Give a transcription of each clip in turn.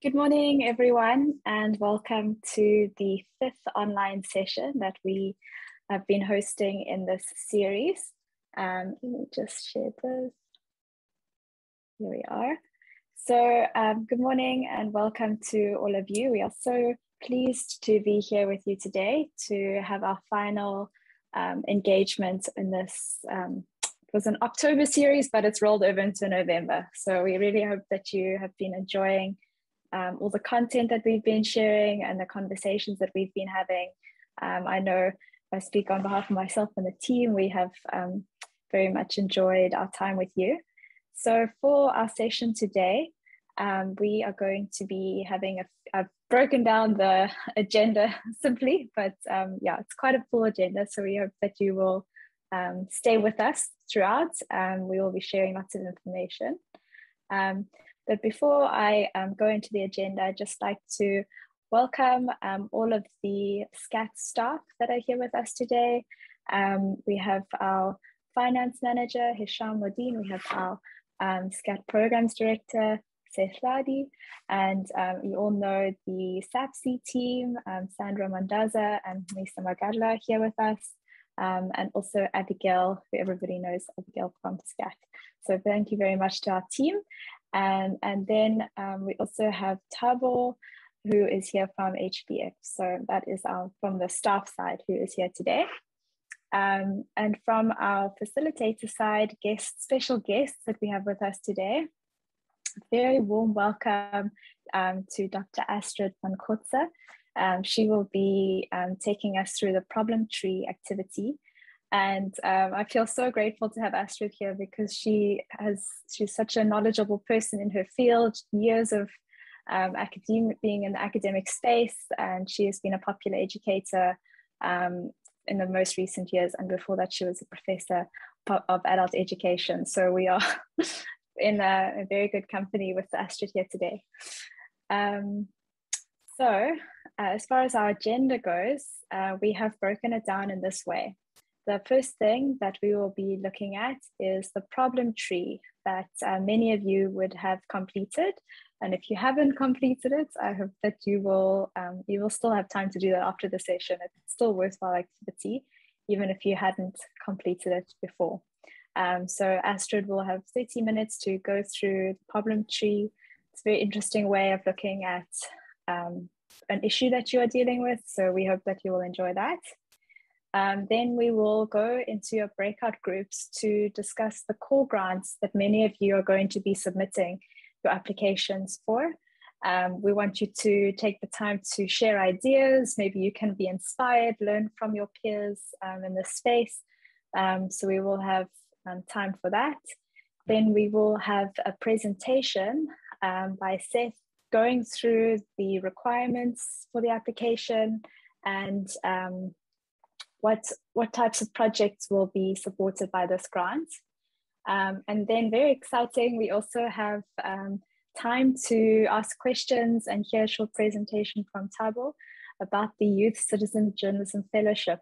Good morning, everyone, and welcome to the fifth online session that we have been hosting in this series. Let me just share this. Here we are. So good morning and welcome to all of you. We are so pleased to be here with you today to have our final engagement in this. It was an October series, but it's rolled over into November. So we really hope that you have been enjoying all the content that we've been sharing and the conversations that we've been having. I know I speak on behalf of myself and the team. We have very much enjoyed our time with you. So for our session today, we are going to be having I've broken down the agenda simply, but yeah, it's quite a full agenda. So we hope that you will stay with us throughout. We will be sharing lots of information. But before I go into the agenda, I'd just like to welcome all of the SCAT staff that are here with us today. We have our finance manager, Hisham Modine. We have our SCAT programs director, Seth Ladi. And you all know the SAPC team, Sandra Mandaza and Lisa Magadla are here with us. And also Abigail, who everybody knows, Abigail from SCAT. So thank you very much to our team. And then we also have Thabo, who is here from HBF. So that is from the staff side who is here today. And from our facilitator side, special guests that we have with us today, very warm welcome to Dr. Astrid van Kotze. She will be taking us through the problem tree activity. And I feel so grateful to have Astrid here because she's such a knowledgeable person in her field, years of being in the academic space, and she has been a popular educator in the most recent years, and before that she was a professor of adult education. So we are in a very good company with Astrid here today. So as far as our agenda goes, we have broken it down in this way. The first thing that we will be looking at is the problem tree that many of you would have completed. And if you haven't completed it, I hope that you will still have time to do that after the session. It's still worthwhile activity, even if you hadn't completed it before. So Astrid will have 30 minutes to go through the problem tree. It's a very interesting way of looking at an issue that you are dealing with. So we hope that you will enjoy that. Then we will go into your breakout groups to discuss the core grants that many of you are going to be submitting your applications for. We want you to take the time to share ideas. Maybe you can be inspired, learn from your peers in this space. So we will have time for that. Then we will have a presentation by Seth going through the requirements for the application and what types of projects will be supported by this grant. And then very exciting, we also have time to ask questions and hear a short presentation from Thabo about the Youth Citizen Journalism Fellowship.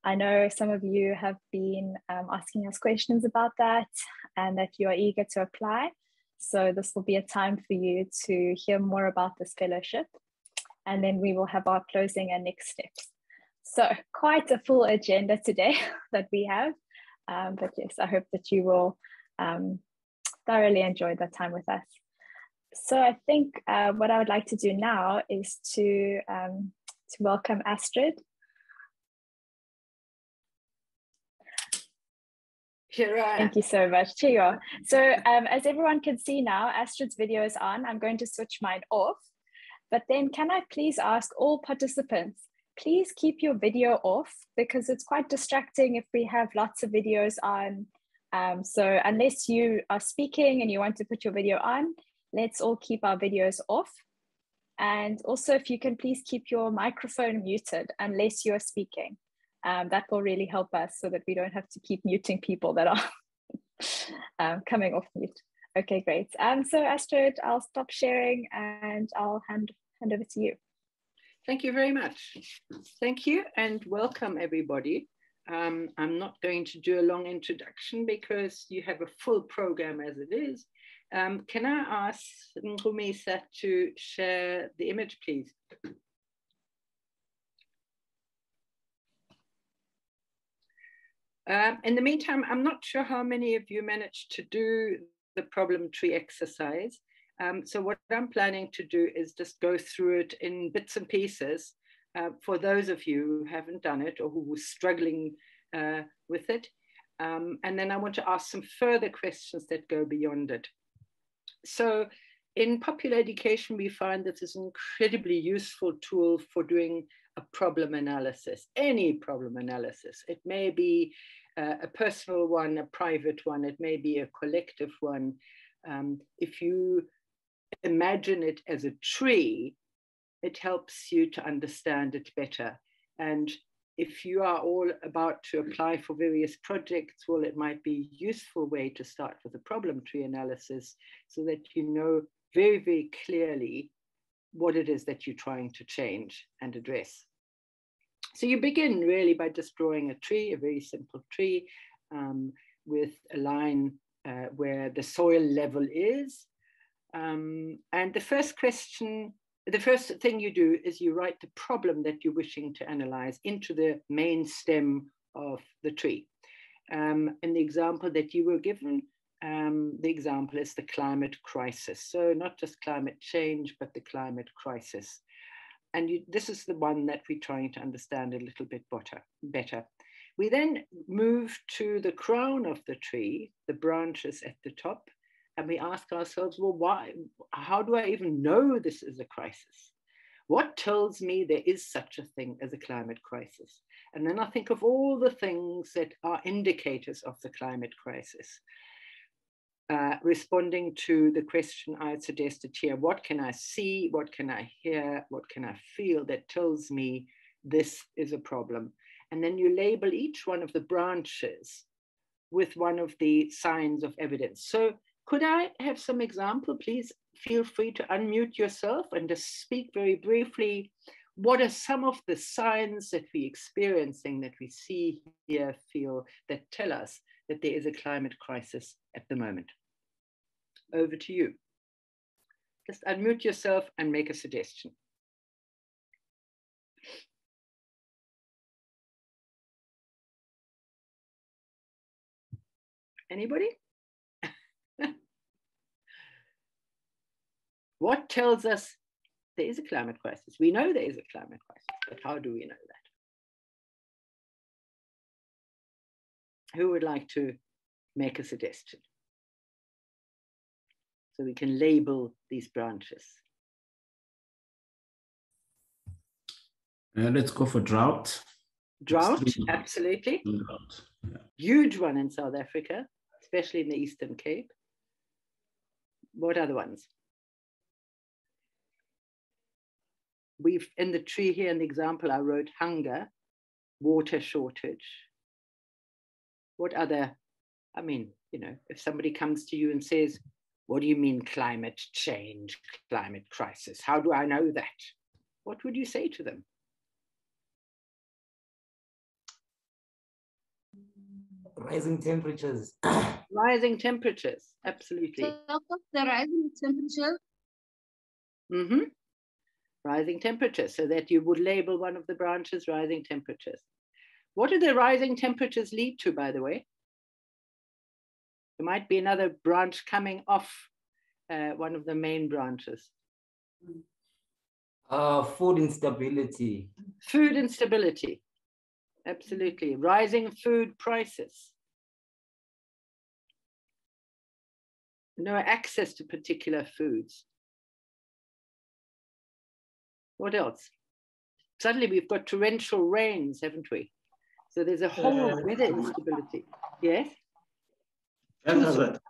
I know some of you have been asking us questions about that and that you are eager to apply. So this will be a time for you to hear more about this fellowship. And then we will have our closing and next steps. So quite a full agenda today that we have. But yes, I hope that you will thoroughly enjoy that time with us. So I think what I would like to do now is to welcome Astrid. Here I am. Thank you so much. Here you are. So as everyone can see now, Astrid's video is on. I'm going to switch mine off. But then can I please ask all participants, please keep your video off because it's quite distracting if we have lots of videos on. So unless you are speaking and you want to put your video on, let's all keep our videos off. And also if you can please keep your microphone muted unless you're speaking. That will really help us so that we don't have to keep muting people that are coming off mute. Okay, great. So Astrid, I'll stop sharing and I'll hand over to you. Thank you very much. Thank you and welcome everybody. I'm not going to do a long introduction because you have a full program as it is. Can I ask Ngumisa to share the image, please? In the meantime, I'm not sure how many of you managed to do the problem tree exercise. So what I'm planning to do is just go through it in bits and pieces for those of you who haven't done it or who were struggling with it. And then I want to ask some further questions that go beyond it. So in popular education, we find this is an incredibly useful tool for doing a problem analysis, any problem analysis. It may be a personal one, a private one, it may be a collective one. If you imagine it as a tree, it helps you to understand it better. And if you are all about to apply for various projects, well, it might be a useful way to start with a problem tree analysis so that you know very, very clearly what it is that you're trying to change and address. So you begin really by just drawing a tree, a very simple tree, with a line where the soil level is. And the first thing you do is you write the problem that you're wishing to analyze into the main stem of the tree. In the example that you were given, the example is the climate crisis. So not just climate change, but the climate crisis. And this is the one that we're trying to understand a little bit better. We then move to the crown of the tree, the branches at the top, and we ask ourselves, well, why? How do I even know this is a crisis? What tells me there is such a thing as a climate crisis? And then I think of all the things that are indicators of the climate crisis. Responding to the question I had suggested here, what can I see, what can I hear, what can I feel that tells me this is a problem? And then you label each one of the branches with one of the signs of evidence. So could I have some example? Please feel free to unmute yourself and just speak very briefly. What are some of the signs that we're experiencing, that we see, hear, feel, that tell us that there is a climate crisis at the moment? Over to you. Just unmute yourself and make a suggestion. Anybody? What tells us there is a climate crisis? We know there is a climate crisis, but how do we know that? Who would like to make a suggestion? So we can label these branches. Let's go for drought. Drought, absolutely. Drought. Yeah. Huge one in South Africa, especially in the Eastern Cape. What other ones? We've, in the tree here, in the example, I wrote hunger, water shortage. What other, I mean, you know, if somebody comes to you and says, what do you mean climate change, climate crisis? How do I know that? What would you say to them? Rising temperatures. Rising temperatures, absolutely. So the rising temperature. Mm-hmm. Rising temperatures, so that you would label one of the branches rising temperatures. What do the rising temperatures lead to, by the way? There might be another branch coming off one of the main branches. Food instability. Food instability, absolutely. Rising food prices. No access to particular foods. What else? Suddenly we've got torrential rains, haven't we? So there's a whole weather instability. Yes? Health hazard.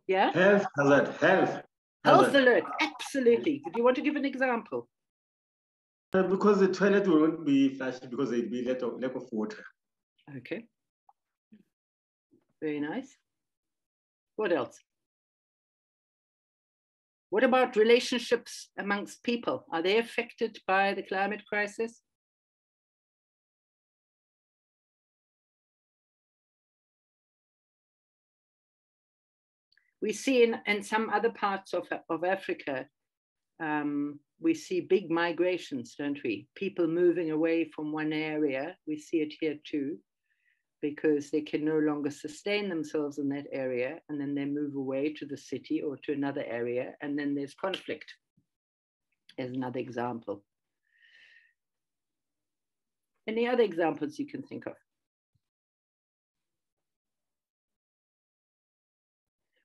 Yeah? Health hazard. Health alert, absolutely. Do you want to give an example? Because the toilet won't be flushed because there'll be lack of water. Okay. Very nice. What else? What about relationships amongst people? Are they affected by the climate crisis? We see in some other parts of Africa, we see big migrations, don't we? People moving away from one area. We see it here too, because they can no longer sustain themselves in that area, and then they move away to the city or to another area, and then there's conflict. As another example. Any other examples you can think of?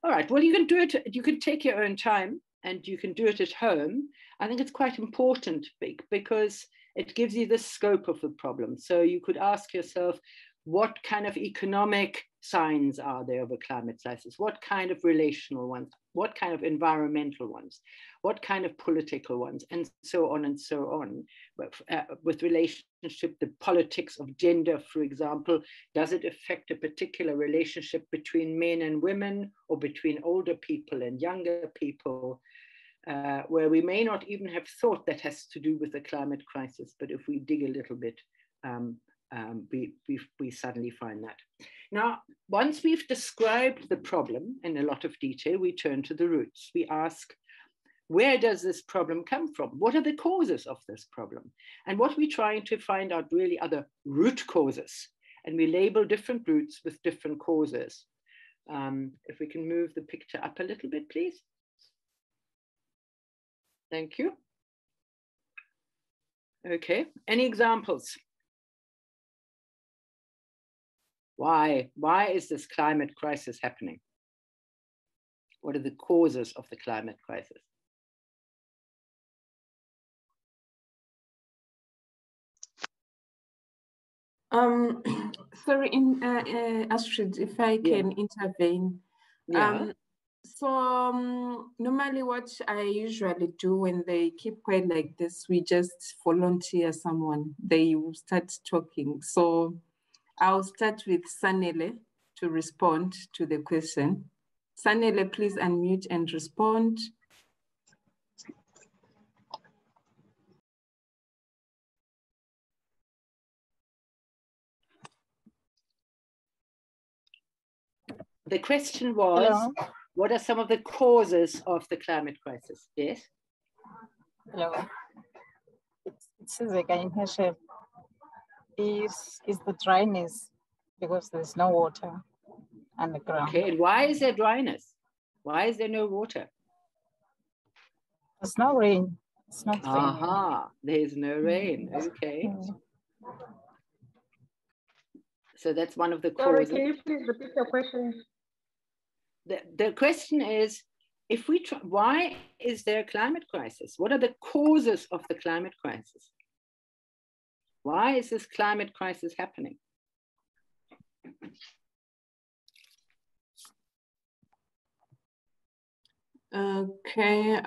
All right, well, you can do it, you can take your own time and you can do it at home. I think it's quite important because it gives you the scope of the problem. So you could ask yourself, what kind of economic signs are there of a climate crisis? What kind of relational ones? What kind of environmental ones? What kind of political ones? And so on and so on. With relationship, the politics of gender, for example, does it affect a particular relationship between men and women, or between older people and younger people, where we may not even have thought that has to do with the climate crisis, but if we dig a little bit, we suddenly find that. Now, once we've described the problem in a lot of detail, we turn to the roots. We ask, where does this problem come from? What are the causes of this problem? And what we're trying to find out really are the root causes. And we label different roots with different causes. If we can move the picture up a little bit, please. Thank you. Okay, any examples? Why is this climate crisis happening? What are the causes of the climate crisis? Sorry, Astrid, if I can intervene. Yeah. Normally what I usually do when they keep quiet like this, we just volunteer someone. They will start talking. So I'll start with Sanele to respond to the question. Sanele, please unmute and respond. The question was, hello. What are some of the causes of the climate crisis? Yes? Hello. It's the is the dryness because there's no water on the ground. Okay, and why is there dryness? Why is there no water? There's no rain. It's not raining. Aha, there's no rain. Okay. So that's one of the causes. Sorry, can you please repeat your question? The question is, if we try, why is there a climate crisis? What are the causes of the climate crisis? Why is this climate crisis happening? Okay.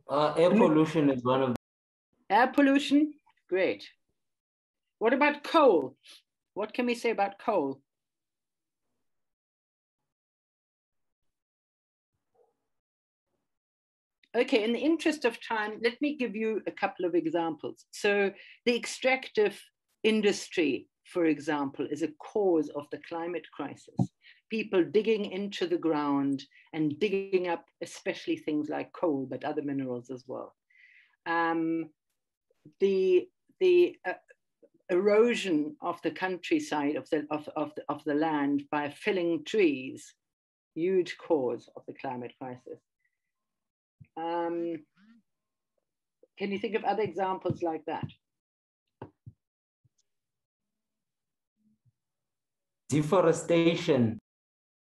Air pollution is one of them. Air pollution, great. What about coal? What can we say about coal? Okay, in the interest of time, let me give you a couple of examples. So the extractive industry, for example, is a cause of the climate crisis. People digging into the ground and digging up, especially things like coal, but other minerals as well. The erosion of the countryside, of the land by felling trees, huge cause of the climate crisis. Can you think of other examples like that? Deforestation.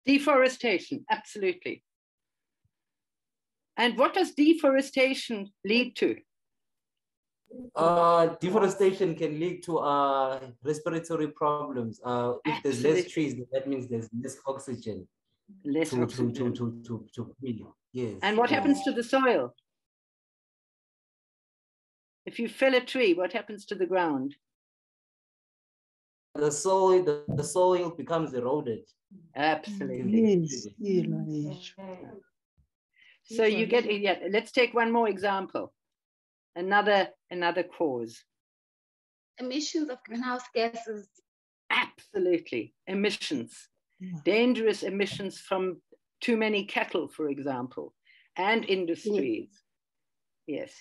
Deforestation, absolutely. And what does deforestation lead to? Deforestation can lead to respiratory problems. If there's less trees, that means there's less oxygen. Less oxygen. To breathe. Yes. And what happens to the soil? If you fell a tree, what happens to the ground? The soil becomes eroded. Absolutely. Yes. So you get, yeah, let's take one more example. Another cause. Emissions of greenhouse gases Absolutely. Emissions, dangerous emissions from too many cattle, for example, and industries. Yes.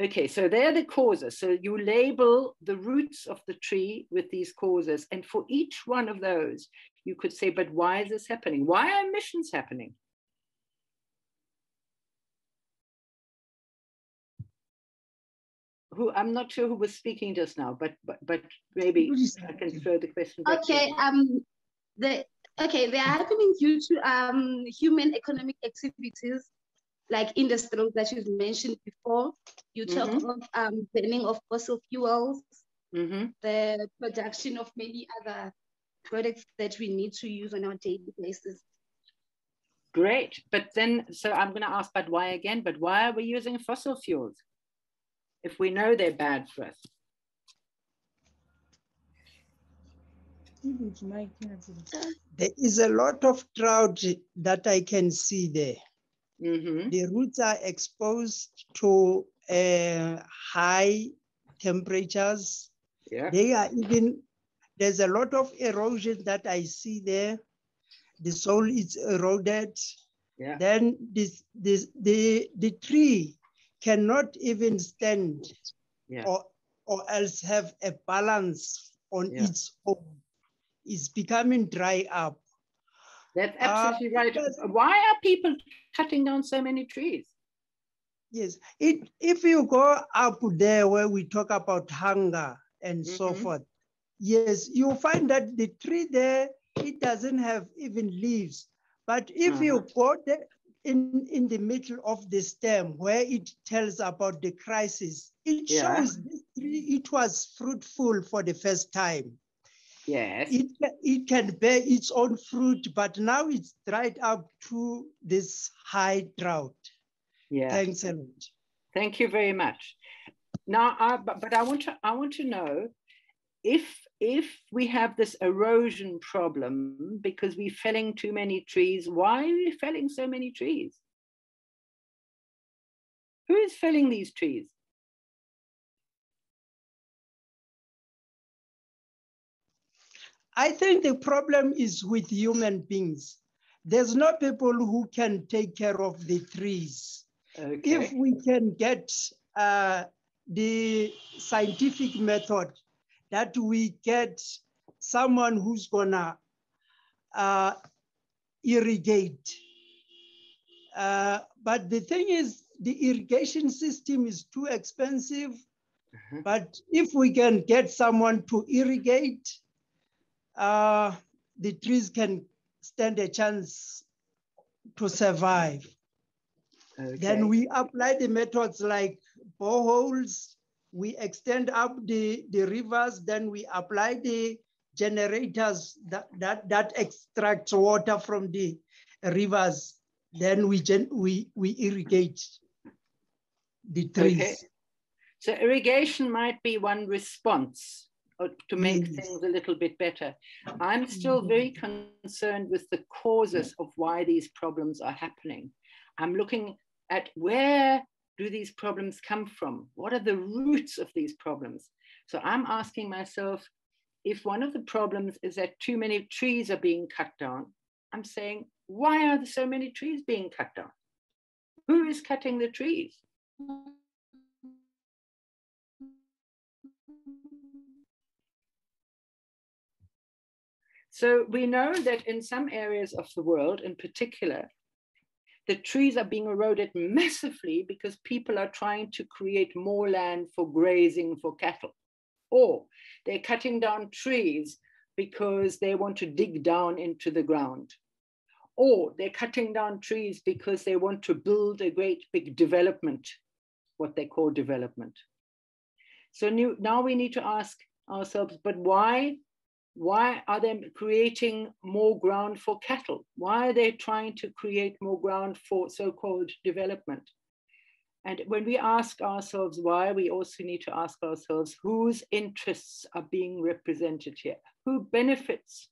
Okay, so they're the causes. So you label the roots of the tree with these causes. And for each one of those, you could say, but why is this happening? Why are emissions happening? Who, I'm not sure who was speaking just now, but maybe I can throw the question back. Okay, they're happening due to human economic activities like industries that you mentioned before. You talk of burning of fossil fuels, the production of many other products that we need to use on our daily basis. Great, but then, so I'm going to ask, but why again? But why are we using fossil fuels if we know they're bad for us? There is a lot of drought that I can see there. The roots are exposed to high temperatures. They are even, there's a lot of erosion that I see there. The soil is eroded. Then the tree cannot even stand or else have a balance on its own. It's becoming dry up. That's absolutely right. Why are people cutting down so many trees? Yes, if you go up there where we talk about hunger and so forth, yes, you find that the tree there, it doesn't have even leaves. But if you go there in the middle of the stem where it tells about the crisis, it shows this tree, it was fruitful for the first time. Yes. It can bear its own fruit, but now it's dried up to this high drought. Yeah. Thanks a lot. Thank you very much. Now, but I want to know if we have this erosion problem because we're felling too many trees, why are we felling so many trees? Who is felling these trees? I think the problem is with human beings. There's no people who can take care of the trees. If we can get the scientific method that we get someone who's gonna irrigate. But the thing is, the irrigation system is too expensive. But if we can get someone to irrigate, the trees can stand a chance to survive. Then we apply the methods like boreholes, we extend up the rivers, then we apply the generators that extract water from the rivers, then we irrigate the trees. Okay. So irrigation might be one response to make things a little bit better. I'm still very concerned with the causes of why these problems are happening. I'm looking at where do these problems come from? What are the roots of these problems? So I'm asking myself, if one of the problems is that too many trees are being cut down, I'm saying, why are there so many trees being cut down? Who is cutting the trees? So we know that in some areas of the world, in particular, the trees are being eroded massively because people are trying to create more land for grazing for cattle. Or they're cutting down trees because they want to dig down into the ground. Or they're cutting down trees because they want to build a great big development, what they call development. So now we need to ask ourselves, but why are they creating more ground for cattle? Why are they trying to create more ground for so-called development? And when we ask ourselves why, we also need to ask ourselves whose interests are being represented here? Who benefits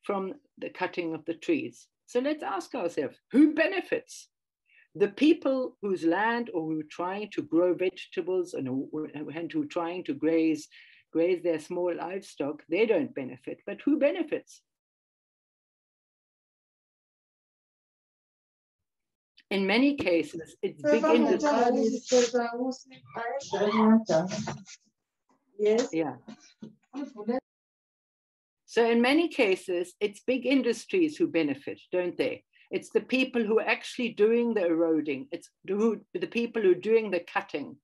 from the cutting of the trees? So let's ask ourselves, who benefits? The people whose land or who are trying to grow vegetables and who are trying to graze graze their small livestock, they don't benefit. But who benefits? In many cases, it's big industries. Yes. Yeah. So in many cases, it's big industries who benefit, don't they? It's the people who are actually doing the eroding. It's the people who are doing the cutting,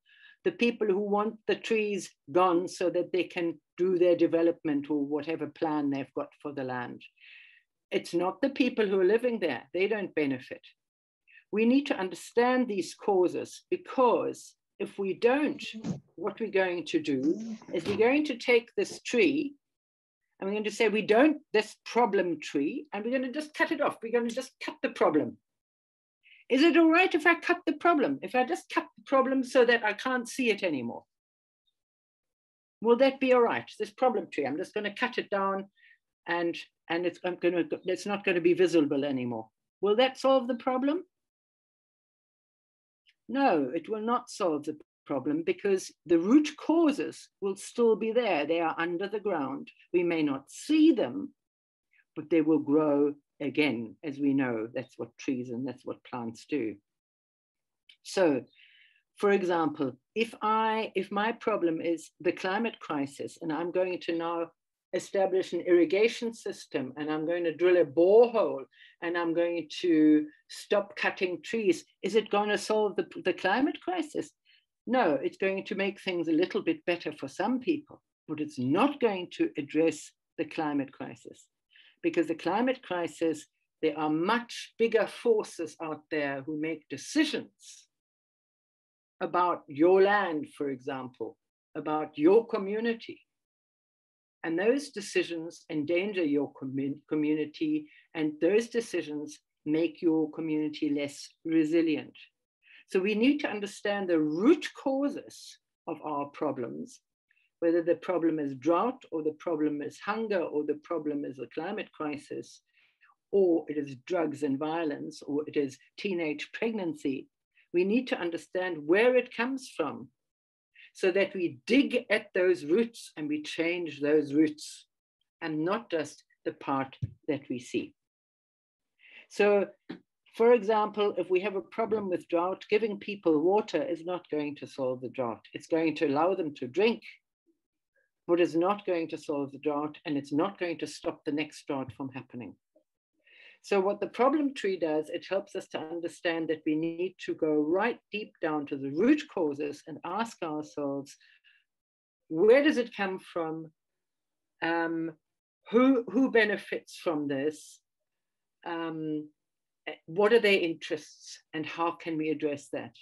the people who want the trees gone so that they can do their development or whatever plan they've got for the land. It's not the people who are living there. They don't benefit. We need to understand these causes, because if we don't, what we're going to do is we're going to take this tree and we're going to say, we don't, this problem tree, and we're going to just cut it off. We're going to just cut the problem. Is it all right if I cut the problem? If I just cut the problem so that I can't see it anymore? Will that be all right? This problem tree, I'm just going to cut it down and it's not going to be visible anymore. Will that solve the problem? No, it will not solve the problem, because the root causes will still be there. They are under the ground. We may not see them, but they will grow again. As we know, that's what trees and that's what plants do. So, for example, if my problem is the climate crisis, and I'm going to now establish an irrigation system, and I'm going to drill a borehole, and I'm going to stop cutting trees, is it going to solve the climate crisis? No, it's going to make things a little bit better for some people, but it's not going to address the climate crisis. Because the climate crisis, there are much bigger forces out there who make decisions about your land, for example, about your community. And those decisions endanger your community, and those decisions make your community less resilient. So we need to understand the root causes of our problems, whether the problem is drought, or the problem is hunger, or the problem is a climate crisis, or it is drugs and violence, or it is teenage pregnancy. We need to understand where it comes from, so that we dig at those roots and we change those roots, and not just the part that we see. So, for example, if we have a problem with drought, giving people water is not going to solve the drought. It's going to allow them to drink, but it's not going to solve the drought, and it's not going to stop the next drought from happening. So what the problem tree does, it helps us to understand that we need to go right deep down to the root causes and ask ourselves, where does it come from? Who benefits from this? What are their interests, and how can we address that?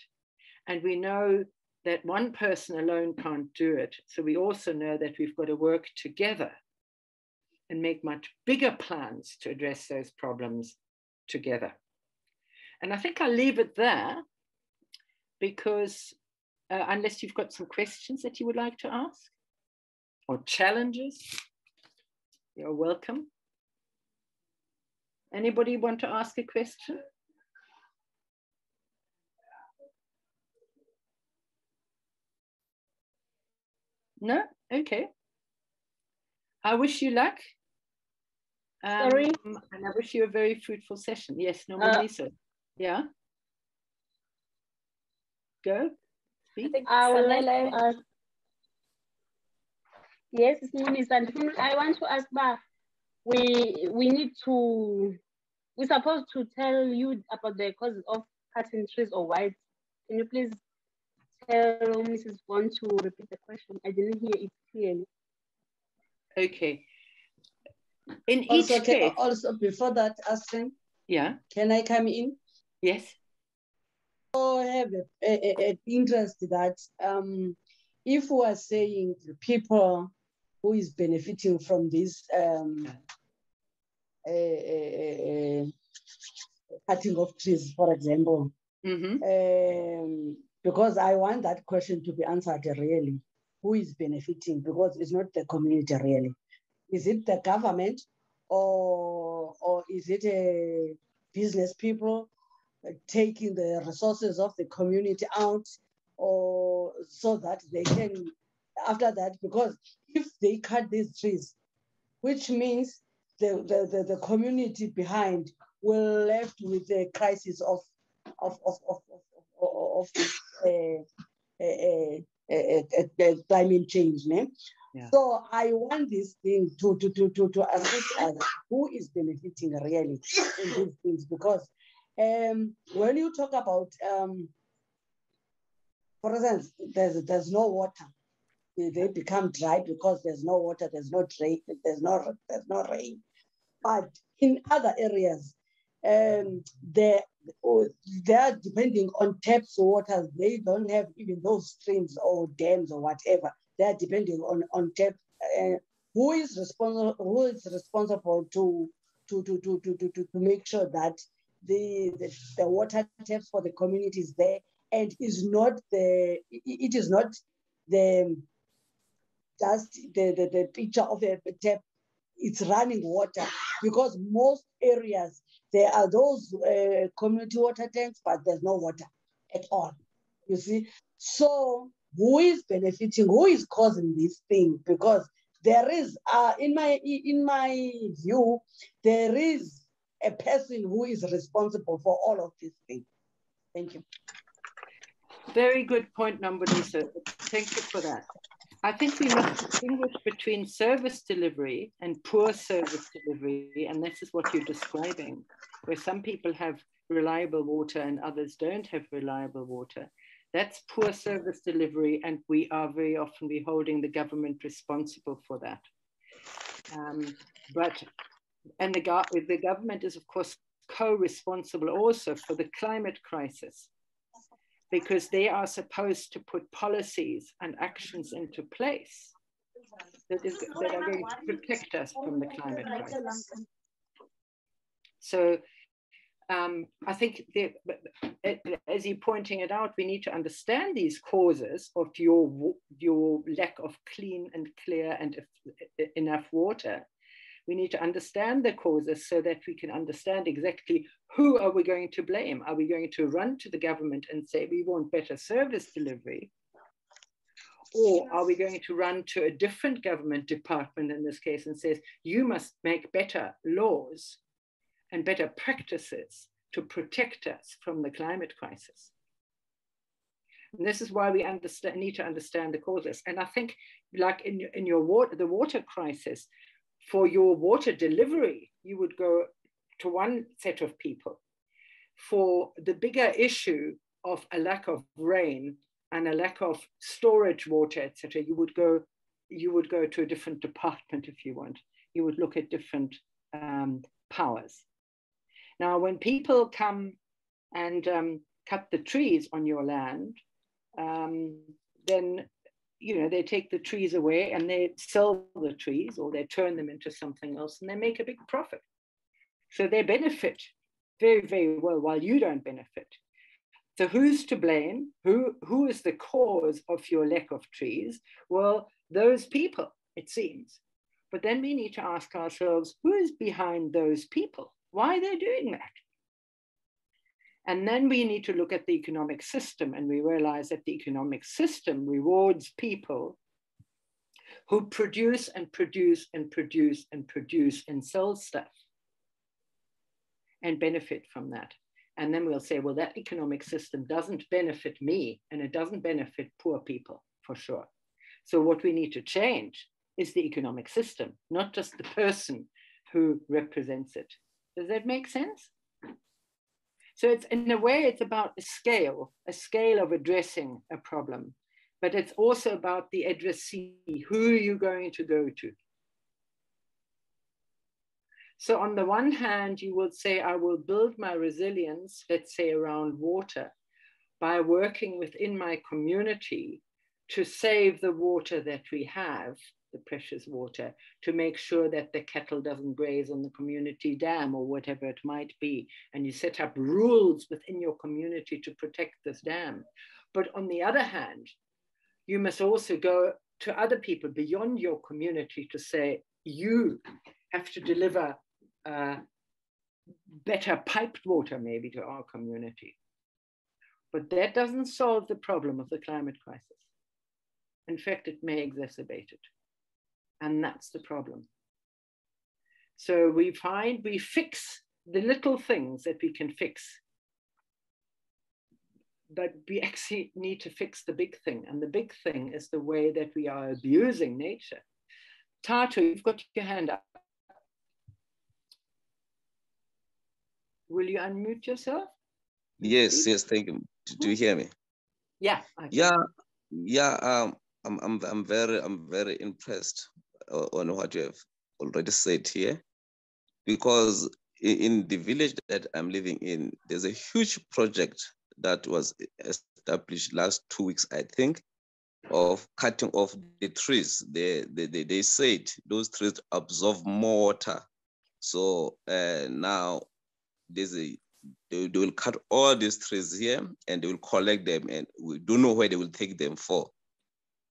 And we know that one person alone can't do it. So we also know that we've got to work together and make much bigger plans to address those problems together. And I think I'll leave it there, because unless you've got some questions that you would like to ask or challenges, you're welcome. Anybody want to ask a question? No? Okay. I wish you luck. Sorry? And I wish you a very fruitful session. Yes, no, Melissa. Yeah? Go. Speak. I would like to ask. Yes, it's Melissa. I want to ask about, we need to, we're supposed to tell you about the causes of cutting trees or white. Can you please tell Mrs. Bond to repeat the question? I didn't hear it clearly. Okay. In also, each case. Also, before that, Astrid, yeah, can I come in? Yes. I have an interest that if we are saying the people who is benefiting from this cutting of trees, for example, because I want that question to be answered really. Who is benefiting? Because it's not the community really. Is it the government, or is it a business people taking the resources of the community out, or so that they can, after that, because if they cut these trees, which means the community behind will left with the crisis of climate change. Yeah. So I want this thing to assist us who is benefiting really in these things, because when you talk about for instance, there's no water. They become dry because there's no water, there's no rain, there's no rain. But in other areas, they're depending on taps water. They don't have even those streams or dams or whatever. They're depending on tap. Who is responsible to make sure that the water taps for the community is there, and it is not the just the picture of a tap. It's running water, because most areas there are those community water tanks, but there's no water at all. You see, so who is benefiting? Who is causing this thing? Because there is, in my view, there is a person who is responsible for all of these things. Thank you. Very good point, Nombulisa. Thank you for that. I think we must distinguish between service delivery and poor service delivery, and this is what you're describing, where some people have reliable water and others don't have reliable water. That's poor service delivery, and we are very often holding the government responsible for that. The government is, of course, co-responsible also for the climate crisis, because they are supposed to put policies and actions into place that are going to protect us from the climate crisis. So I think, as you're pointing it out, we need to understand these causes of your lack of clean and clear and enough water. We need to understand the causes so that we can understand exactly who are we going to blame. Are we going to run to the government and say we want better service delivery? Or are we going to run to a different government department in this case and says, you must make better laws and better practices to protect us from the climate crisis? And this is why we need to understand the causes. And I think, like in the water crisis, for your water delivery, you would go to one set of people. For the bigger issue of a lack of rain and a lack of storage water, etc., you would go to a different department if you want. You would look at different powers. Now, when people come and cut the trees on your land, then they take the trees away and they sell the trees, or they turn them into something else, and they make a big profit. So they benefit very, very well, while you don't benefit. So who's to blame? Who is the cause of your lack of trees? Well, those people, it seems. But then we need to ask ourselves, who is behind those people? Why are they doing that? And then we need to look at the economic system, and we realize that the economic system rewards people who produce and produce and produce and produce and sell stuff and benefit from that. And then we'll say, well, that economic system doesn't benefit me, and it doesn't benefit poor people, for sure. So what we need to change is the economic system, not just the person who represents it. Does that make sense? So it's, in a way, it's about a scale of addressing a problem, but it's also about the addressee. Who are you going to go to? So on the one hand, you will say, I will build my resilience, let's say around water, by working within my community to save the water that we have, the precious water, to make sure that the cattle doesn't graze on the community dam or whatever it might be. And you set up rules within your community to protect this dam. But on the other hand, you must also go to other people beyond your community to say, you have to deliver better piped water maybe to our community. But that doesn't solve the problem of the climate crisis. In fact, it may exacerbate it. And that's the problem. So we fix the little things that we can fix, but we actually need to fix the big thing. And the big thing is the way that we are abusing nature. Tatu, you've got your hand up. Will you unmute yourself? Yes, yes, thank you. Do you hear me? Yeah. I'm very impressed on what you have already said here, because in the village that I'm living in, there's a huge project that was established last 2 weeks, I think, of cutting off the trees. They said those trees absorb more water. So now they will cut all these trees here and they will collect them, and we don't know where they will take them for.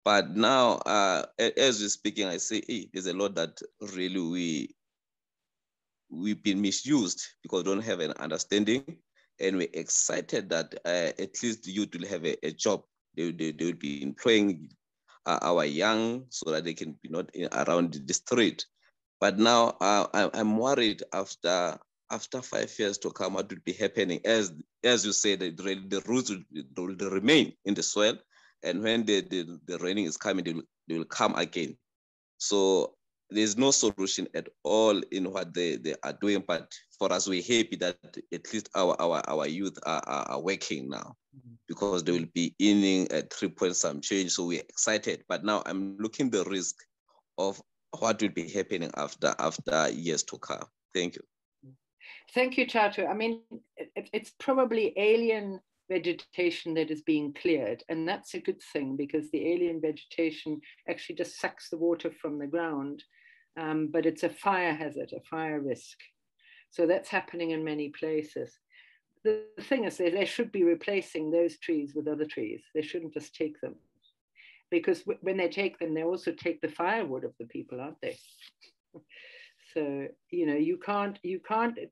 But now, as we're speaking, I say, hey, there's a lot that really we've been misused because we don't have an understanding, and we're excited that at least the youth will have a job. They will be employing our young so that they can be not around the street. But now I'm worried after 5 years to come, what will be happening? As you say, the roots will remain in the soil, and when the raining is coming, they will come again. So there's no solution at all in what they are doing. But for us, we're happy that at least our youth are working now, because they will be earning a 3 point some change. So we're excited. But now I'm looking the risk of what will be happening after years to come. Thank you. Thank you, Tatu. I mean, it's probably alien vegetation that is being cleared, and that's a good thing, because the alien vegetation actually just sucks the water from the ground, but it's a fire hazard, a fire risk. So that's happening in many places. The thing is, they should be replacing those trees with other trees. They shouldn't just take them, because when they take them, they also take the firewood of the people, aren't they? So, you know, you can't,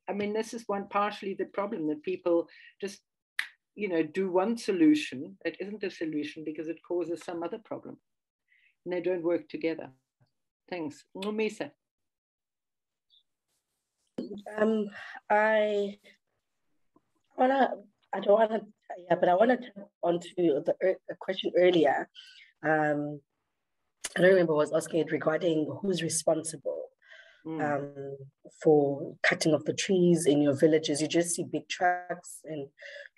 I mean, this is partially the problem, that people just, you know, do one solution that isn't a solution because it causes some other problem, and they don't work together. Thanks. Misa. I don't want to tap onto the question earlier. I don't remember, I was asking it regarding who's responsible for cutting off the trees in your villages. You just see big trucks and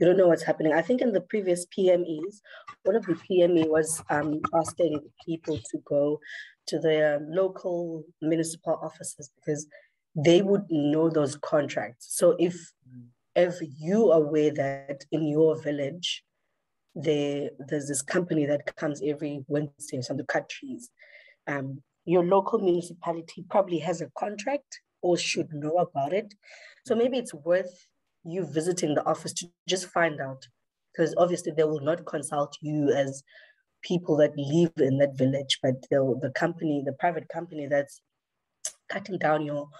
you don't know what's happening. I think in the previous PMEs, one of the PME was asking people to go to their local municipal offices, because they would know those contracts. So if you are aware that in your village, there's this company that comes every Wednesday to cut trees, your local municipality probably has a contract or should know about it. So maybe it's worth you visiting the office to just find out, because obviously they will not consult you as people that live in that village, but the private company that's cutting down your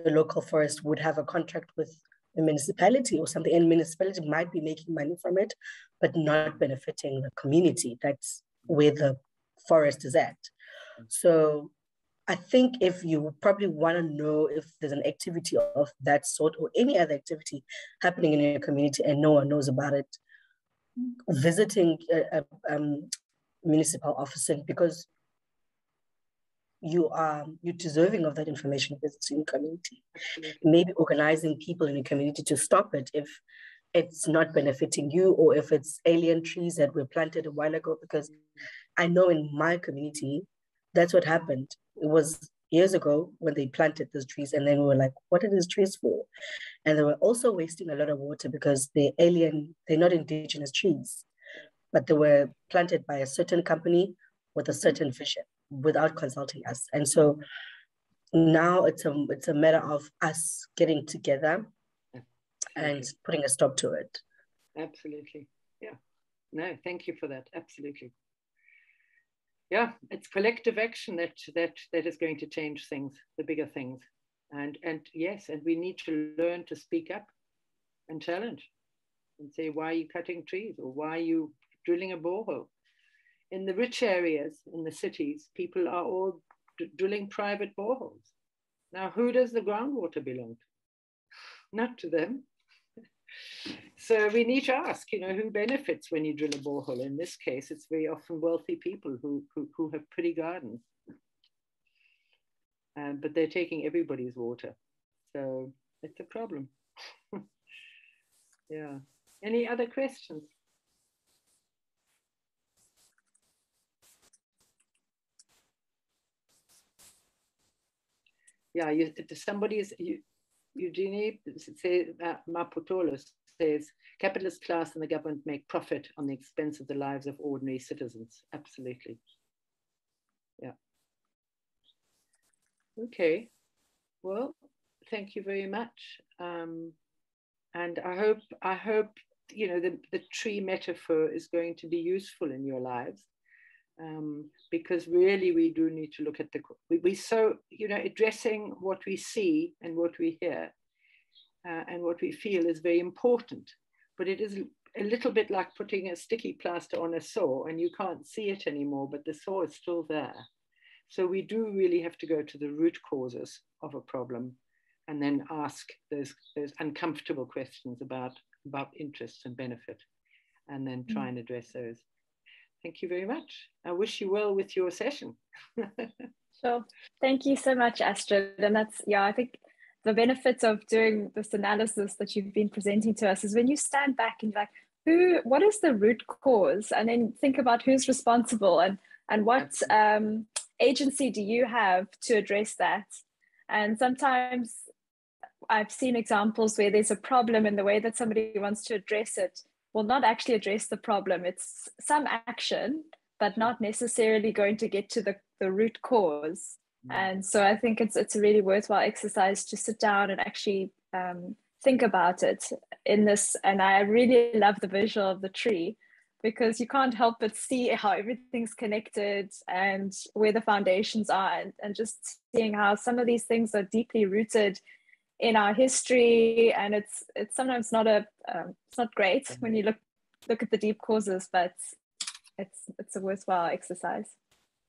local forest would have a contract with the municipality or something, and municipality might be making money from it, but not benefiting the community. That's where the forest is at. So I think if you probably want to know if there's an activity of that sort or any other activity happening in your community and no one knows about it, visiting a municipal office, because you're deserving of that information if it's in your community. Maybe organizing people in your community to stop it if it's not benefiting you, or if it's alien trees that were planted a while ago. Because I know in my community, that's what happened. It was years ago when they planted those trees, and then we were like, what are these trees for? And they were also wasting a lot of water because they're not indigenous trees, but they were planted by a certain company with a certain vision without consulting us. And so now it's a matter of us getting together and putting a stop to it. Absolutely. Yeah. No, thank you for that. Absolutely. Yeah, it's collective action that is going to change things, the bigger things. And yes, and we need to learn to speak up and challenge and say, why are you cutting trees, or why are you drilling a borehole? In the rich areas, in the cities, people are all drilling private boreholes. Now, who does the groundwater belong to? Not to them. So we need to ask, you know, who benefits when you drill a borehole? In this case, it's very often wealthy people who have pretty gardens. But they're taking everybody's water. So it's a problem. Yeah. Any other questions? Yeah, Eugenie Maputolos says, capitalist class and the government make profit on the expense of the lives of ordinary citizens. Absolutely. Yeah. Okay. Well, thank you very much. And I hope you know, the tree metaphor is going to be useful in your lives. Because really we do need to look at we so, you know, addressing what we see and what we hear and what we feel is very important, but it is a little bit like putting a sticky plaster on a sore and you can't see it anymore, but the sore is still there. So we do really have to go to the root causes of a problem and then ask those uncomfortable questions about interests and benefit, and then try and address those. Thank you very much. I wish you well with your session. Sure. Thank you so much, Astrid. And that's, yeah, I think the benefits of doing this analysis that you've been presenting to us is when you stand back and like, what is the root cause? And then think about who's responsible and what agency do you have to address that? And sometimes I've seen examples where there's a problem in the way that somebody wants to address it will not actually address the problem. It's some action, but not necessarily going to get to the root cause. And so I think it's a really worthwhile exercise to sit down and actually think about it in this. And I really love the visual of the tree, because you can't help but see how everything's connected and where the foundations are, and just seeing how some of these things are deeply rooted in our history. And it's sometimes not it's not great when you look at the deep causes, but it's a worthwhile exercise.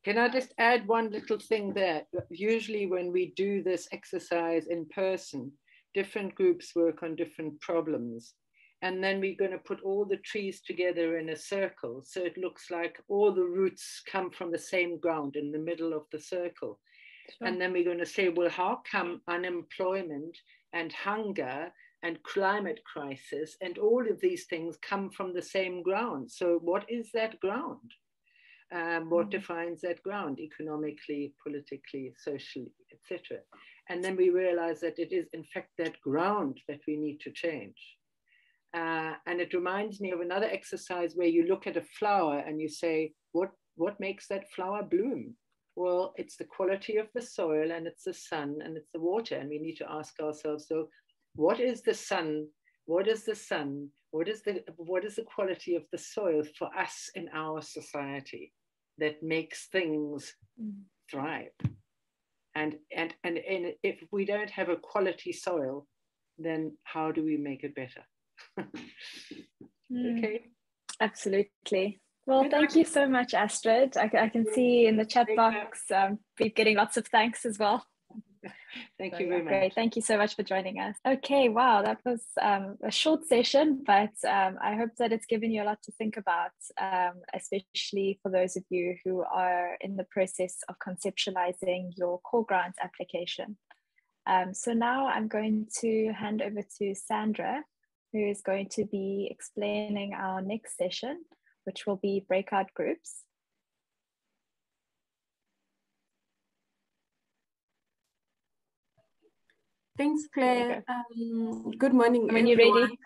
Can I just add one little thing there? Usually when we do this exercise in person, different groups work on different problems. And then we're going to put all the trees together in a circle. So it looks like all the roots come from the same ground in the middle of the circle. Sure. And then we're going to say, well, how come unemployment and hunger and climate crisis and all of these things come from the same ground? So what is that ground? What defines that ground economically, politically, socially, etc.? And then we realize that it is in fact that ground that we need to change. And it reminds me of another exercise where you look at a flower and you say, what makes that flower bloom? Well, it's the quality of the soil, and it's the sun, and it's the water. And we need to ask ourselves, so what is the sun? What is the sun? What is the quality of the soil for us in our society that makes things thrive? And if we don't have a quality soil, then how do we make it better? Okay. Absolutely. Well, thank you so much, Astrid. I can see in the chat box, we're getting lots of thanks as well. Thank you very much. Great. Thank you so much for joining us. Okay, wow, that was a short session, but I hope that it's given you a lot to think about, especially for those of you who are in the process of conceptualizing your core grant application. So now I'm going to hand over to Sandra, who is going to be explaining our next session, which will be breakout groups. Thanks, Claire. Good morning, when you're ready.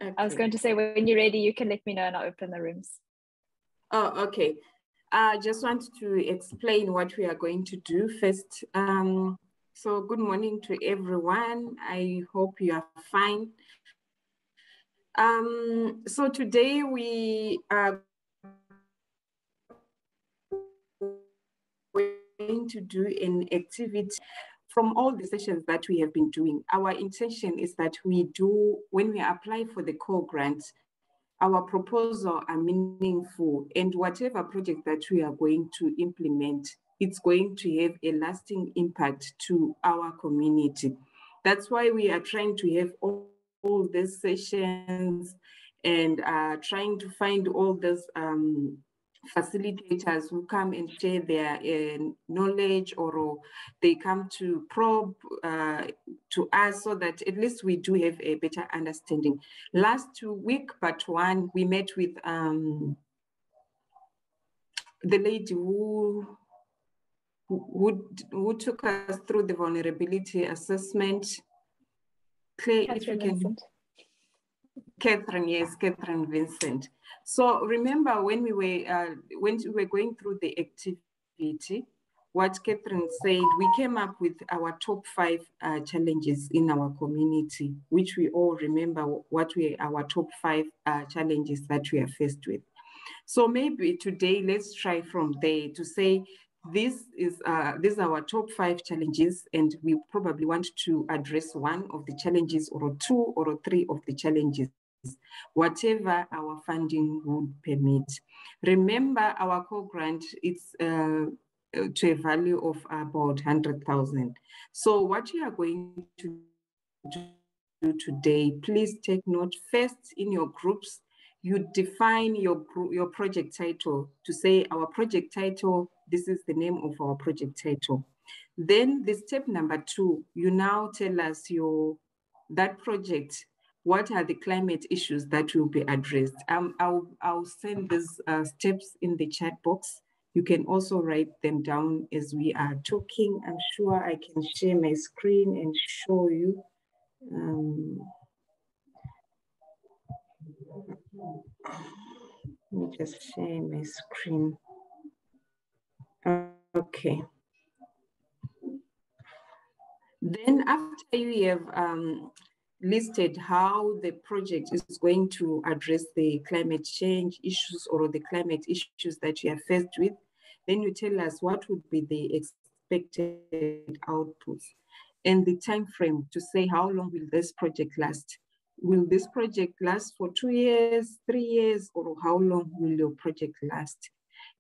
Okay. I was going to say, when you're ready, you can let me know and I'll open the rooms. Oh, okay. I just want to explain what we are going to do first. So good morning to everyone. I hope you are fine. So today we are going to do an activity from all the sessions that we have been doing. Our intention is that when we apply for the core grant, our proposals are meaningful, and whatever project that we are going to implement it's going to have a lasting impact to our community. That's why we are trying to have all these sessions and trying to find all these facilitators who come and share their knowledge, or they come to probe to us, so that at least we do have a better understanding. Last week, part one, we met with the lady who took us through the vulnerability assessment. Claire, if you can. Catherine, yes, Catherine Vincent. So remember when we were going through the activity, what Catherine said, we came up with our top 5 challenges in our community, which we all remember what were our top 5 challenges that we are faced with. So maybe today, let's try from there to say, these are our top 5 challenges, and we probably want to address one of the challenges, or 2 or 3 of the challenges, whatever our funding would permit. Remember, our core grant is to a value of about 100,000. So what we are going to do today, please take note. First, in your groups, you define your project title to say, our project title, this is the name of our project title. Then the step number 2, you now tell us that project, what are the climate issues that will be addressed. I'll send these steps in the chat box. You can also write them down as we are talking. I'm sure I can share my screen and show you. Let me just share my screen. Okay. Then after you have listed how the project is going to address the climate change issues, or the climate issues that you are faced with, then you tell us what would be the expected outputs and the time frame to say, how long will this project last? Will this project last for 2 years, 3 years, or how long will your project last?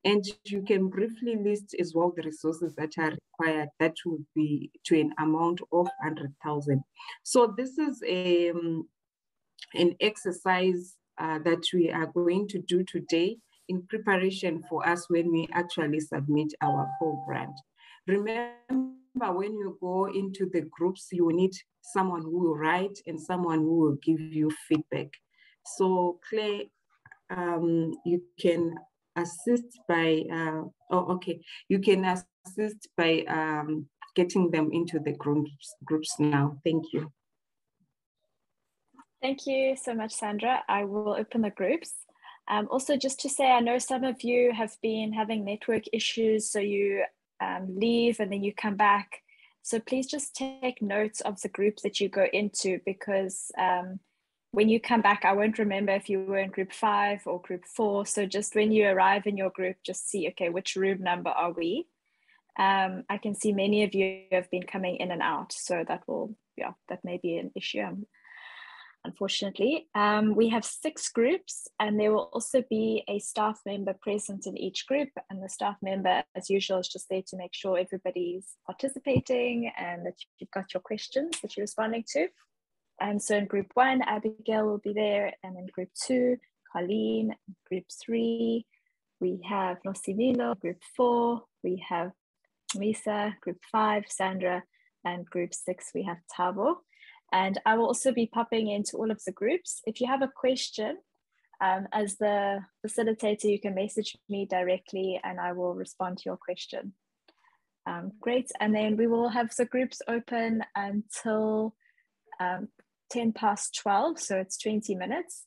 And you can briefly list as well the resources that are required, that would be to an amount of 100,000. So this is an exercise that we are going to do today in preparation for us when we actually submit our core grant. Remember, when you go into the groups, you need someone who will write and someone who will give you feedback. So Claire, you can assist by, you can assist by getting them into the groups now. Thank you. Thank you so much, Sandra. I will open the groups. Also, just to say, I know some of you have been having network issues, so you leave and then you come back. So please just take notes of the groups that you go into, because when you come back, I won't remember if you were in group 5 or group 4. So just when you arrive in your group, just see, okay, which room number are we? I can see many of you have been coming in and out. So that will, that may be an issue. Unfortunately, we have 6 groups, and there will also be a staff member present in each group. And the staff member, as usual, is just there to make sure everybody's participating and that you've got your questions that you're responding to. And so in group 1, Abigail will be there. And in group 2, Colleen. Group 3, we have Nosivilo. Group 4, we have Misa. Group 5, Sandra. And group 6, we have Tabo. And I will also be popping into all of the groups. If you have a question, as the facilitator, you can message me directly and I will respond to your question. Great. And then we will have the groups open until 12:10, so it's 20 minutes.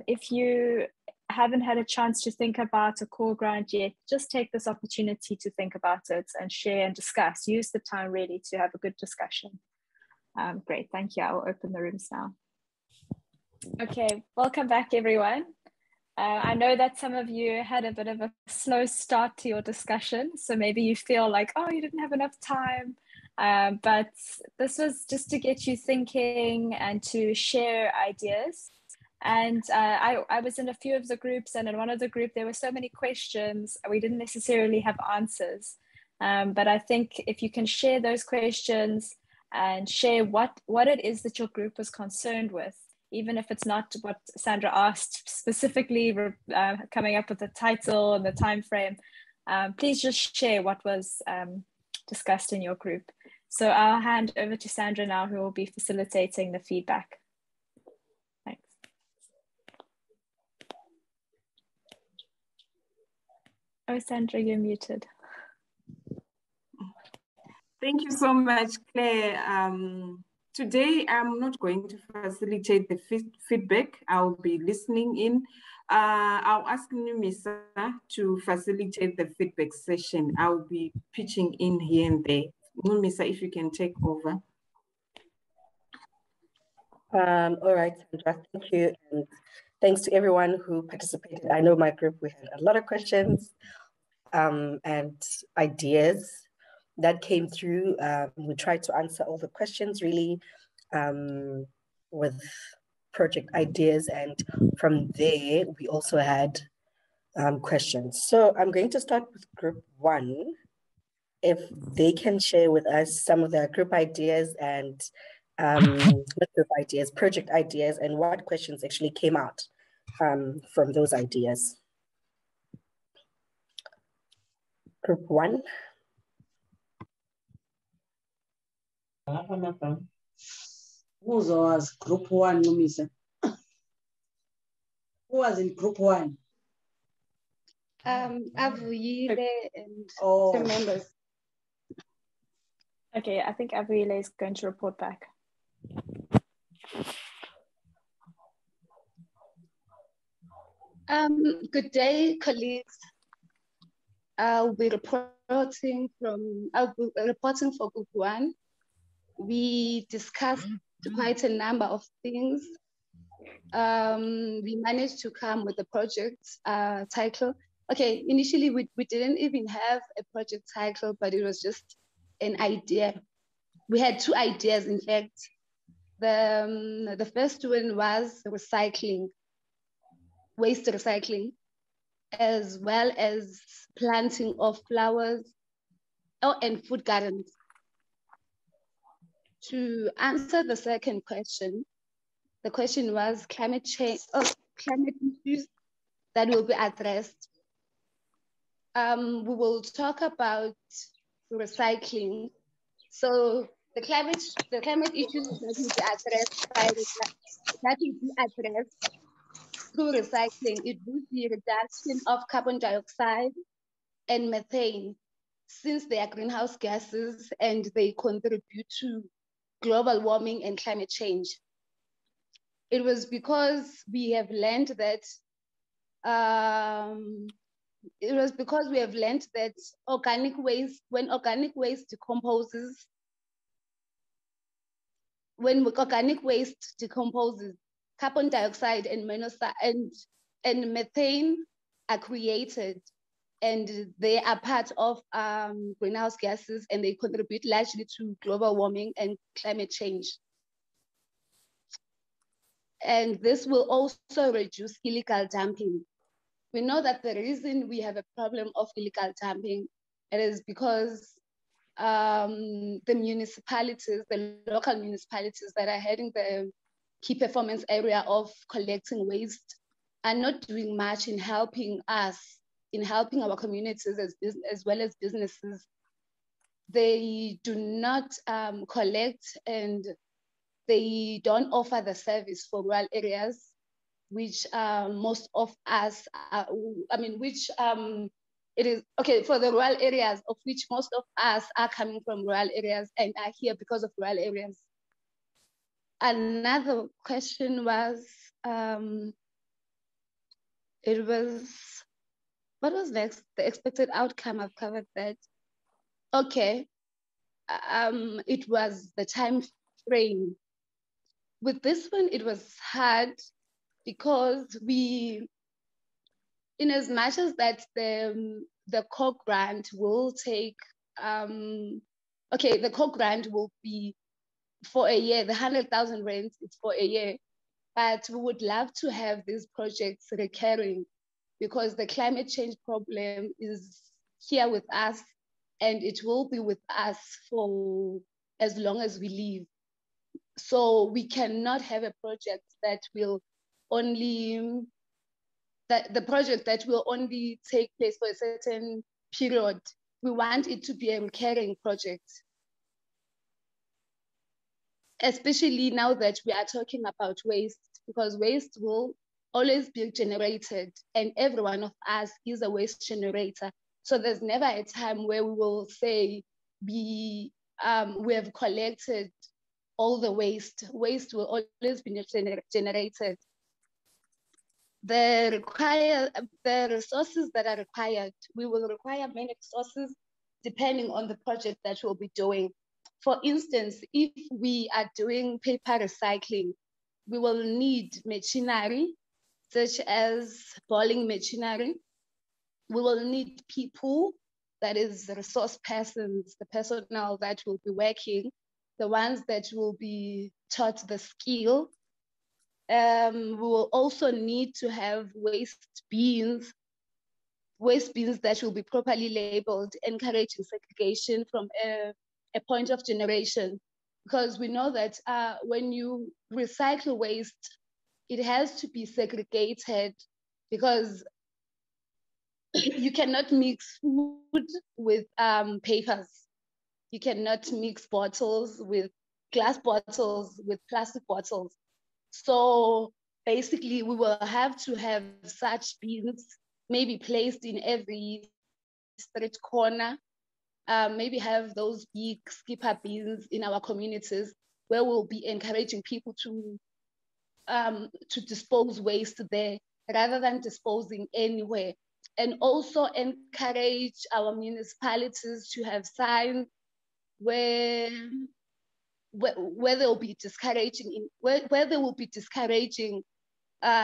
If you haven't had a chance to think about a core grant yet, just take this opportunity to think about it and share and discuss. Use the time really to have a good discussion. Great, thank you. I will open the rooms now. Okay, welcome back everyone. I know that some of you had a bit of a slow start to your discussion, so maybe you feel like, oh, you didn't have enough time, but this was just to get you thinking and to share ideas. And I was in a few of the groups, and in one of the group, there were so many questions. We didn't necessarily have answers. But I think if you can share those questions and share what it is that your group was concerned with, even if it's not what Sandra asked specifically, coming up with the title and the time frame, please just share what was discussed in your group. So I'll hand over to Sandra now, who will be facilitating the feedback. Thanks. Oh, Sandra, you're muted. Thank you so much, Claire. Today, I'm not going to facilitate the feedback. I'll be listening in. I'll ask Numisa to facilitate the feedback session. I'll be pitching in here and there. Numisa, if you can take over. All right, Sandra, thank you. And thanks to everyone who participated. I know my group, we had a lot of questions and ideas that came through. We tried to answer all the questions really with project ideas, and from there we also had questions. So I'm going to start with group 1, if they can share with us some of their group ideas and not group ideas, project ideas, and what questions actually came out from those ideas. Group 1. Who was group 1, Numisa? Who was in group 1? Avuyile and some members. Okay, I think Avuyile is going to report back. Good day, colleagues. I'll be reporting for group 1. We discussed quite a number of things. We managed to come with the project title. Okay, initially we didn't even have a project title, but it was just an idea. We had 2 ideas, in fact. The first one was recycling, waste recycling, as well as planting of flowers and food gardens. To answer the second question, the question was climate change, climate issues that will be addressed. We will talk about recycling. So the climate issues that will be addressed through recycling, it would be reduction of carbon dioxide and methane, since they are greenhouse gases and they contribute to global warming and climate change. It was because we have learned that organic waste, when organic waste decomposes, carbon dioxide and methane are created, and they are part of greenhouse gases, and they contribute largely to global warming and climate change. And this will also reduce illegal dumping. We know that the reason we have a problem of illegal dumping, it is because the municipalities, the local municipalities that are heading the key performance area of collecting waste are not doing much in helping us, in helping our communities as well as businesses. They do not collect, and they don't offer the service for rural areas, which most of us, it is, okay, for the rural areas, of which most of us are coming from rural areas and are here because of rural areas. Another question was, what was next? The expected outcome, I've covered that. Okay, it was the time frame. With this one, it was hard because in as much as that the core grant will take, the core grant will be for a year, the 100,000 rands is for a year. but we would love to have these projects recurring because the climate change problem is here with us and it will be with us for as long as we live. So we cannot have a project that will only, the project that will only take place for a certain period. We want it to be a recurring project. Especially now that we are talking about waste, because waste will always be generated and every one of us is a waste generator. So there's never a time where we will say we have collected all the waste. Waste will always be generated. The resources that are required, we will require many resources depending on the project that we'll be doing. For instance, if we are doing paper recycling, we will need machinery, such as boiling machinery. We will need people, that is resource persons, the personnel that will be working, the ones that will be taught the skill. We will also need to have waste bins that will be properly labeled, encouraging segregation from a point of generation, because we know that when you recycle waste, it has to be segregated because you cannot mix food with papers. You cannot mix bottles with glass bottles with plastic bottles. So basically we will have to have such bins maybe placed in every street corner. Maybe have those big skipper bins in our communities where we'll be encouraging people to dispose waste there rather than disposing anywhere. And also encourage our municipalities to have signs where they will be discouraging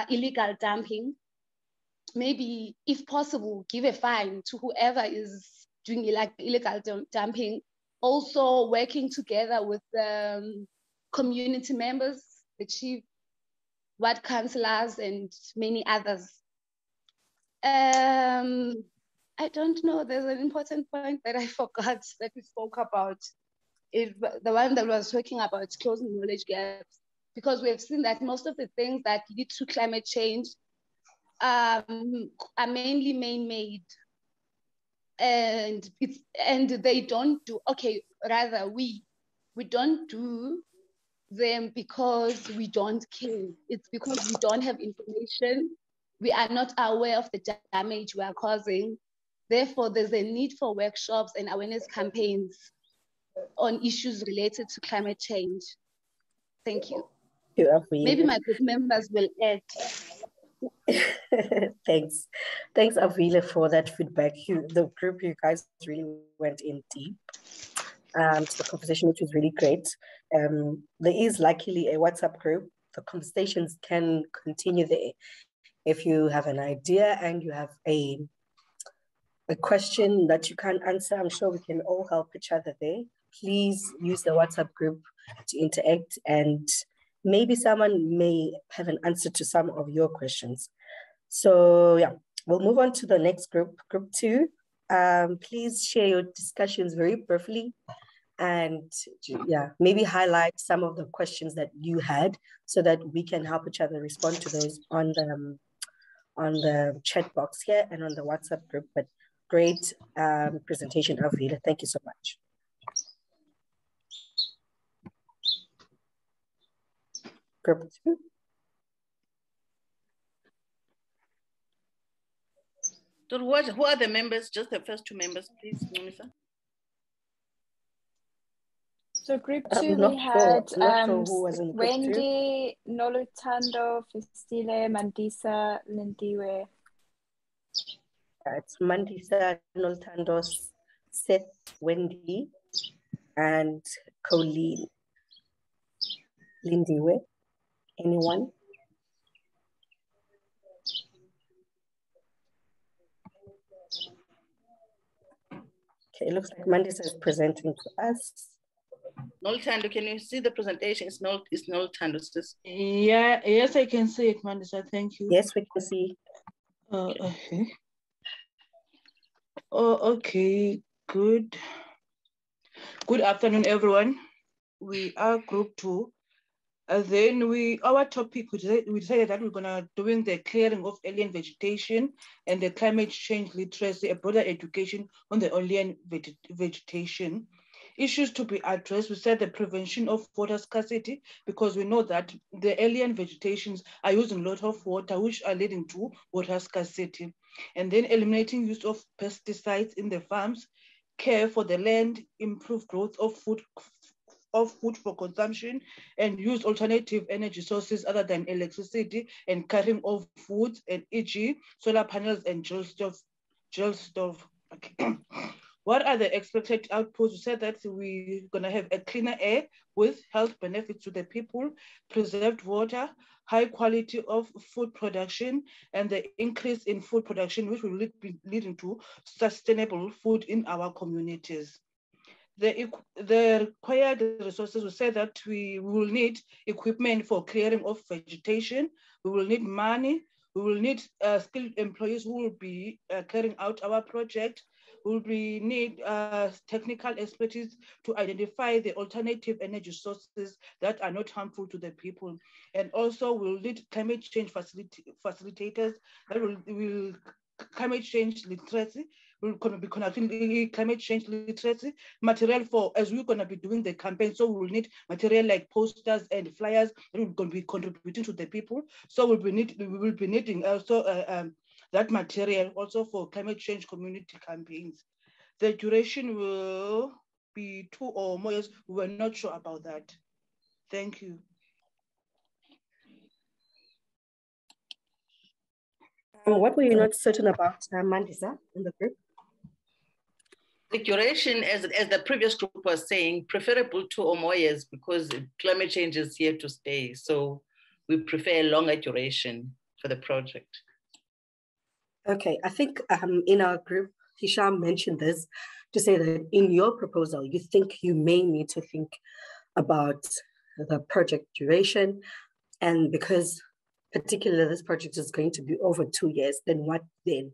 illegal dumping. Maybe, if possible, give a fine to whoever is doing illegal dumping. Also working together with the community members, the chief, ward councillors, and many others. I don't know, there's an important point that I forgot that we spoke about. The one that was talking about closing knowledge gaps, because we have seen that most of the things that lead to climate change are mainly man-made, and they don't do, we don't do them because we don't care. It's because we don't have information. We are not aware of the damage we are causing. Therefore, there's a need for workshops and awareness campaigns on issues related to climate change. Thank you. Maybe my group members will add. Thanks, Avile, for that feedback. The group, you guys really went in deep. The conversation, which was really great. There is luckily a WhatsApp group. The conversations can continue there. If you have an idea and you have a question that you can't answer, I'm sure we can all help each other there. Please use the WhatsApp group to interact, and maybe someone may have an answer to some of your questions. So yeah, we'll move on to the next group, group 2. Please share your discussions very briefly, and yeah, maybe highlight some of the questions that you had so that we can help each other respond to those on the chat box here and on the WhatsApp group. But great presentation, Avile. Thank you so much. Group 2. So who are the members? Just the first 2 members, please, Nomisa. So group 2, we had Wendy, Noluthando, Festile, Mandisa, Lindiwe. It's Mandisa, Noluthando, Seth, Wendy, and Colleen. Lindiwe, anyone? Okay, it looks like Mandisa is presenting to us. Nolthando, can you see the presentation? It's Nolthando, sis. Yeah, yes, I can see it, Mandisa. Thank you. Yes, we can see. Okay. Oh, okay. Good afternoon, everyone. We are group 2. Then our topic, we decided that we're gonna doing the clearing of alien vegetation and the climate change literacy, a broader education on the alien vegetation. Issues to be addressed, we said the prevention of water scarcity, because we know that the alien vegetations are using a lot of water, which are leading to water scarcity. And then eliminating use of pesticides in the farms, care for the land, improve growth of food for consumption, and use alternative energy sources other than electricity and carrying of food, and e.g. solar panels and gel stove. Okay. What are the expected outputs? We said that we're gonna have a cleaner air with health benefits to the people, preserved water, high quality of food production, and the increase in food production, which will be leading to sustainable food in our communities. The required resources, we say that we will need equipment for clearing of vegetation, we will need money, we will need skilled employees who will be carrying out our project, we will need technical expertise to identify the alternative energy sources that are not harmful to the people. And also we'll need climate change facilitators that will climate change literacy. We're going to be conducting climate change literacy material for, as we're going to be doing the campaign. So we'll need material like posters and flyers that we're going to be contributing to the people. So we will be needing also that material also for climate change community campaigns. The duration will be 2 or more years. We were not sure about that. Thank you. What were you not certain about, Mandisa, in the group? The duration, as the previous group was saying, preferable 2 or more years, because climate change is here to stay. So we prefer a longer duration for the project. Okay, I think in our group, Hisham mentioned this to say that in your proposal, you think you may need to think about the project duration, and because particularly this project is going to be over 2 years, then what then?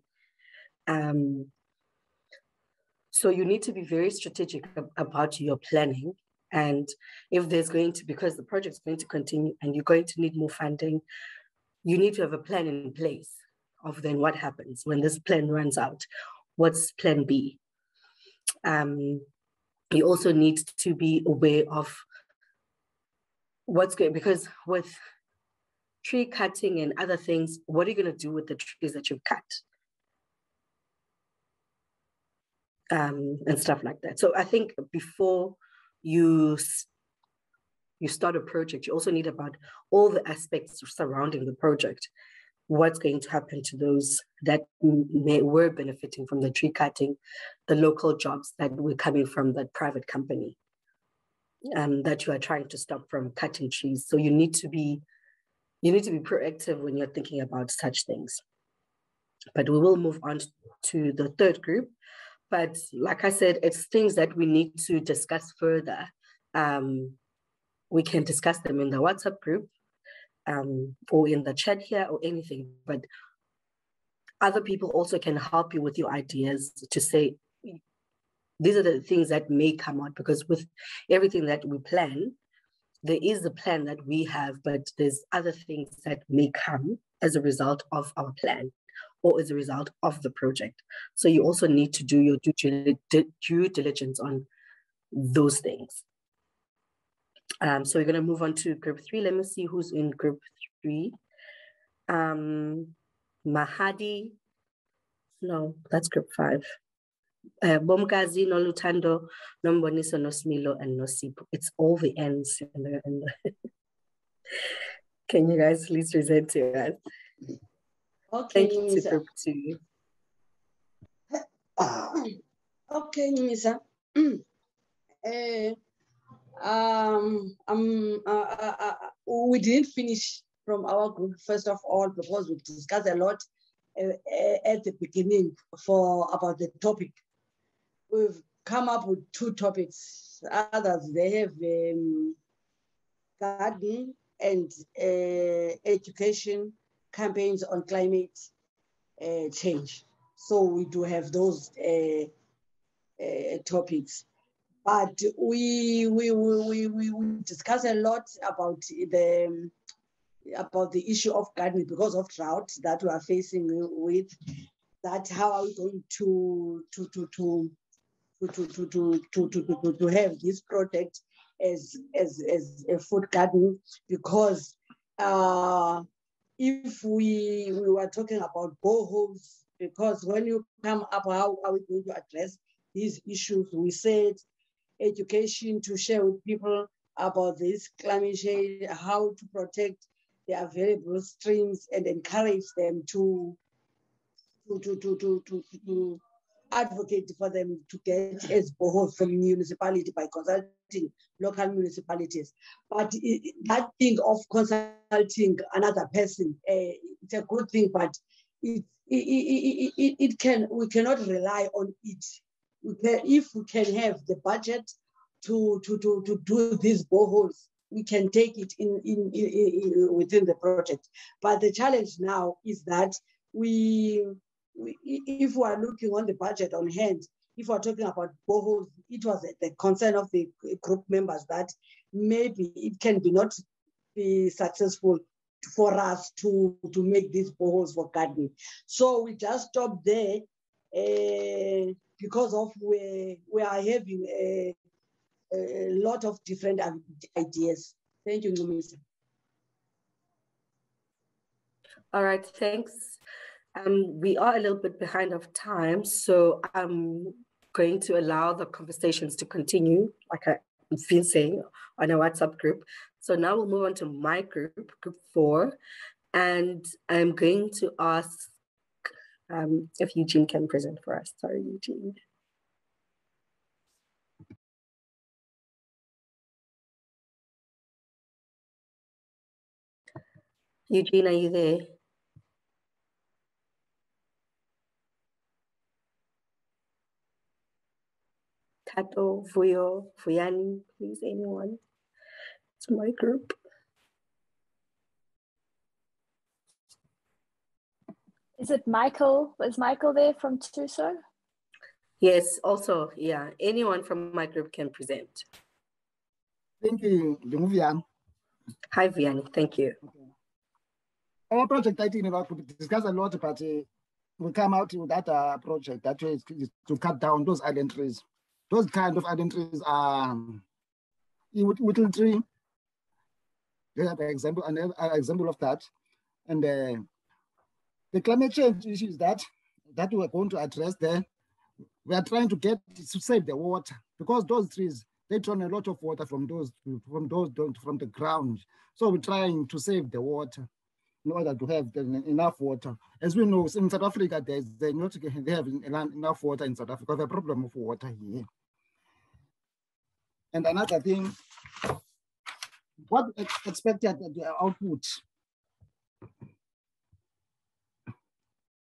So you need to be very strategic about your planning. And if there's going to, because the project is going to continue and you're going to need more funding, you need to have a plan in place of then what happens when this plan runs out. What's plan B? You also need to be aware of what's going, because with tree cutting and other things, what are you going to do with the trees that you've cut? And stuff like that. So I think before you start a project, you also need about all the aspects surrounding the project. What's going to happen to those that were benefiting from the tree cutting, the local jobs that were coming from that private company that you are trying to stop from cutting trees. So you need to be proactive when you're thinking about such things. But we will move on to the third group. But like I said, it's things that we need to discuss further. We can discuss them in the WhatsApp group or in the chat here or anything, but other people also can help you with your ideas to say, these are the things that may come out, because with everything that we plan, there is the plan that we have, but there's other things that may come as a result of our plan or as a result of the project. So you also need to do your due diligence on those things. So we're going to move on to group 3. Let me see who's in group 3. Mahadi. No, that's group 5. Bomgazi, Nolutando, Nomboniso, Nosmilo, and Nosipo. It's all the ends. Can you guys please present to us? Okay, Thank you to group 2. Okay, Nisa. We didn't finish from our group, first of all, because we discussed a lot at the beginning about the topic. We've come up with 2 topics. Others, they have gardening and education campaigns on climate change. So we do have those topics. But we discuss a lot about the issue of gardening because of drought that we are facing with. That how are we going to have this project as a food garden? Because if we were talking about boreholes, because when you come up, how are we going to address these issues? We said education, to share with people about this climate change, how to protect the available streams and encourage them to advocate for them to get as boreholes from municipality by consulting local municipalities. But that thing of consulting another person, it's a good thing, but we cannot rely on it. If we can have the budget to do these boreholes, we can take it in within the project. But the challenge now is that if we are looking on the budget on hand, if we're talking about boreholes, it was the concern of the group members that maybe it can not be successful for us to make these boreholes for gardening. So we just stopped there because of we are having a lot of different ideas. Thank you, Numisa. All right, thanks. We are a little bit behind of time, so I'm going to allow the conversations to continue, like I've been saying, on our WhatsApp group. So now we'll move on to my group, group 4, and I'm going to ask if Eugene can present for us. Sorry, Eugene. Eugene, are you there? Tato, Vuyo, Vuyani, please, anyone? It's my group. Is it Michael? Is Michael there from TUSO? Yes, also, yeah, anyone from my group can present. Thank you, Vian. Hi, Vian, thank you. Okay. Our project, I think, we discussed a lot, but we come out with that project that is to cut down those island trees. Those kind of island trees are whittle tree. They have an example of that. And the climate change issue is that we are going to address there. We are trying to save the water, because those trees, they draw a lot of water from the ground. So we're trying to save the water in order to have enough water. As we know, in South Africa, they have enough water in South Africa. We have a problem of water here. And another thing, what expected the output?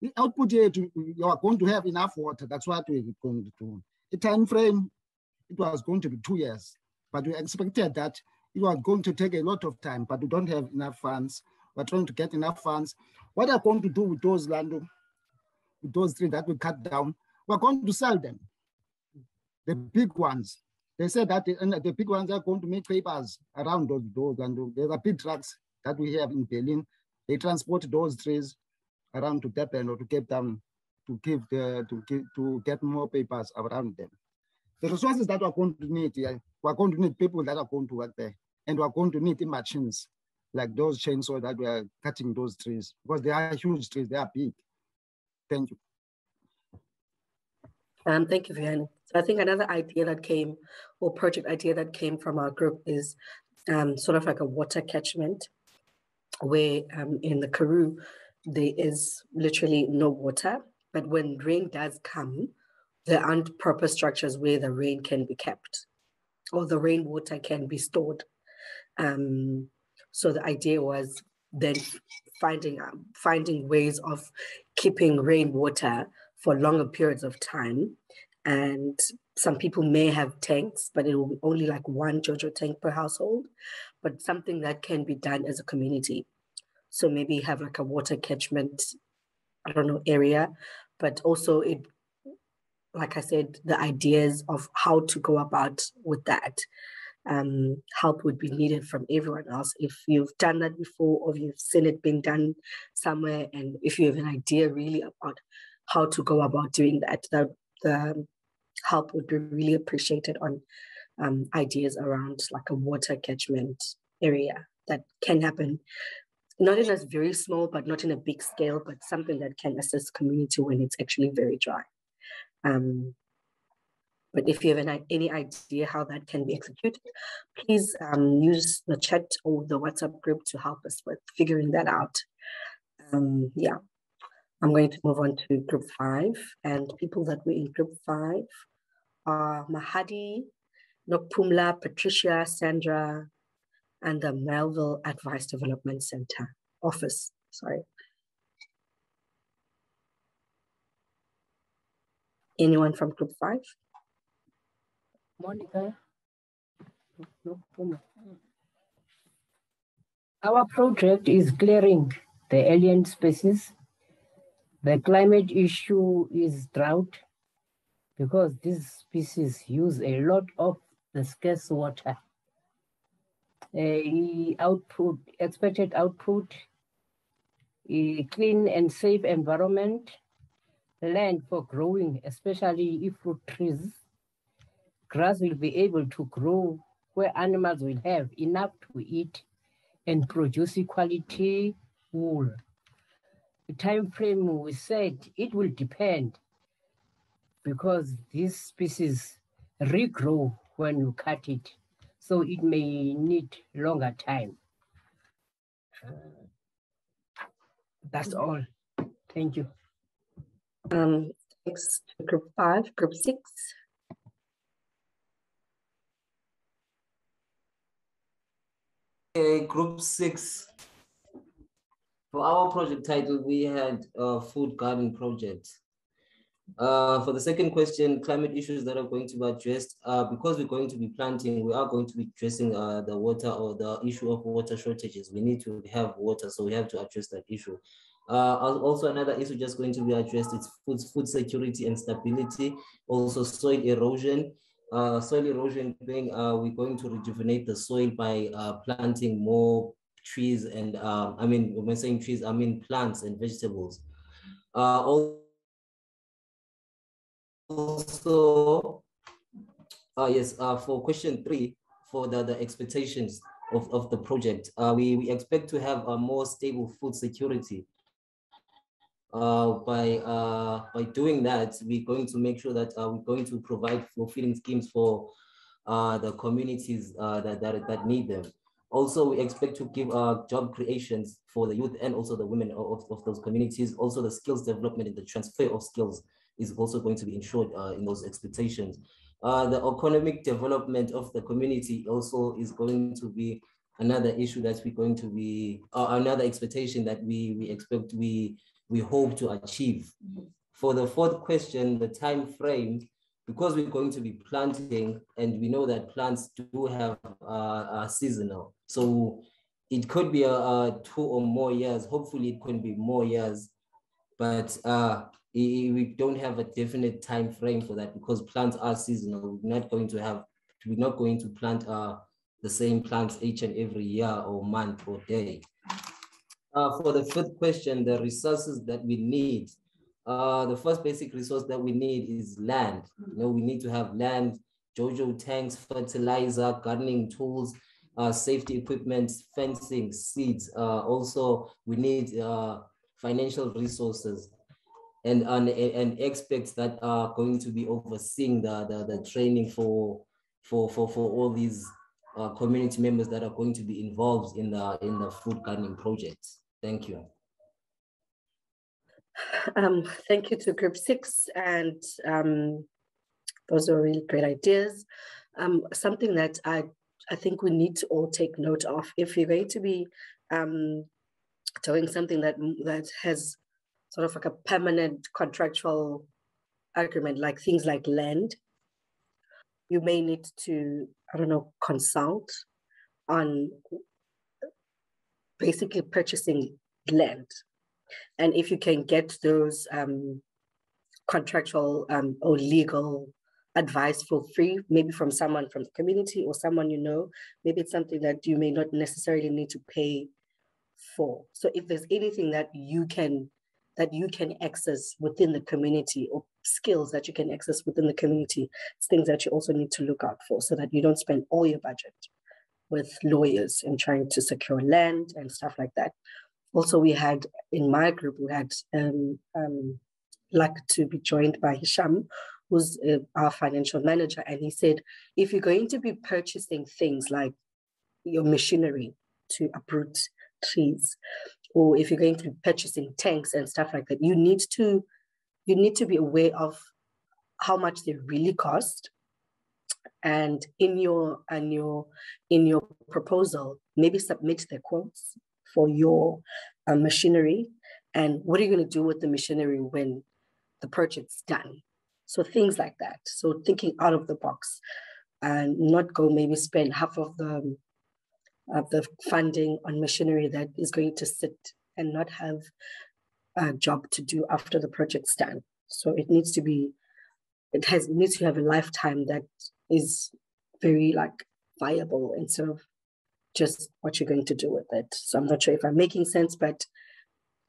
The output here, you are going to have enough water. That's what we're going to do. The time frame, it was going to be 2 years, but we expected that it was going to take a lot of time, but we don't have enough funds. We're trying to get enough funds. What are going to do with those land, with those trees that we cut down? We're going to sell them, the big ones. They said that the big ones are going to make papers around those and there are big trucks that we have in Berlin. They transport those trees around to Durban or to Cape Town to get more papers around them. The resources that we're going to need, we're going to need people that are going to work there, and we're going to need the machines like those chainsaws that we are cutting those trees, because they are huge trees, they are big. Thank you. Thank you, Vianney. So I think another idea that came, or project idea that came from our group is sort of like a water catchment, where in the Karoo, there is literally no water, but when rain does come, there aren't proper structures where the rain can be kept or the rainwater can be stored. So the idea was then finding ways of keeping rainwater for longer periods of time and some people may have tanks, but it will be only like one JoJo tank per household, but something that can be done as a community. So maybe have like a water catchment, I don't know, area, but also it, like I said, the ideas of how to go about with that. Help would be needed from everyone else. If you've done that before, or you've seen it being done somewhere, and if you have an idea really about how to go about doing that, the help would be really appreciated on ideas around like a water catchment area that can happen, not in a very small, but not in a big scale, but something that can assist community when it's actually very dry. But if you have any idea how that can be executed, please use the chat or the WhatsApp group to help us with figuring that out. Yeah, I'm going to move on to group 5, and people that were in group 5 are Mahadi, Nokpumla, Patricia, Sandra, and the Melville Advice Development Center office, sorry. Anyone from group 5? Monica. Our project is clearing the alien species. The climate issue is drought because these species use a lot of the scarce water. Expected output, a clean and safe environment, land for growing, especially fruit trees. Grass will be able to grow where animals will have enough to eat and produce quality wool. The time frame we said it will depend because these species regrow when you cut it, so it may need longer time. That's all. Thank you. Thanks to group 5, group 6. Group 6. For our project title, we had a food garden project. For the second question, climate issues that are going to be addressed, because we're going to be planting, we are going to be addressing the water or the issue of water shortages. We need to have water, so we have to address that issue. Also, another issue just going to be addressed is food security and stability, also soil erosion. Soil erosion being, we're going to rejuvenate the soil by planting more trees and, when saying trees, I mean plants and vegetables. Also, yes, for question 3, for the expectations of the project, we expect to have a more stable food security. By doing that, we're going to make sure that we're going to provide fulfilling schemes for the communities that need them. Also, we expect to give job creations for the youth and also the women of those communities. Also, the skills development and the transfer of skills is also going to be ensured in those expectations. The economic development of the community also is going to be another issue that we're going to be, another expectation that we expect, we hope to achieve. For the 4th question, the time frame, because we're going to be planting and we know that plants do have seasonal. So it could be 2 or more years. Hopefully it could be more years, but we don't have a definite time frame for that because plants are seasonal. We're not going to plant the same plants each and every year or month or day. For the 5th question, the resources that we need. The first basic resource that we need is land. We need to have land, JoJo tanks, fertilizer, gardening tools, safety equipment, fencing, seeds. Also, we need financial resources and experts that are going to be overseeing the training for all these community members that are going to be involved in the food gardening project. Thank you. Thank you to group 6, and those are really great ideas. Something that I think we need to all take note of, if you're going to be doing something that has sort of like a permanent contractual agreement, like things like land, you may need to, I don't know, consult on basically purchasing land. And if you can get those contractual or legal advice for free, maybe from someone from the community or someone you know, maybe it's something that you may not necessarily need to pay for. So if there's anything that you can access within the community, or skills that you can access within the community, it's things that you also need to look out for, so that you don't spend all your budget with lawyers and trying to secure land and stuff like that. Also, we had, in my group, we had luck to be joined by Hisham, who's our financial manager. And he said, if you're going to be purchasing things like your machinery to uproot trees, or if you're going to be purchasing tanks and stuff like that, you need to be aware of how much they really cost. And in your proposal, maybe submit the quotes for your machinery, and what are you going to do with the machinery when the project's done? So things like that. So thinking out of the box, and not go maybe spend half of the funding on machinery that is going to sit and not have a job to do after the project's done. So it needs to have a lifetime that is very viable, instead of just what you're going to do with it. So I'm not sure if I'm making sense, but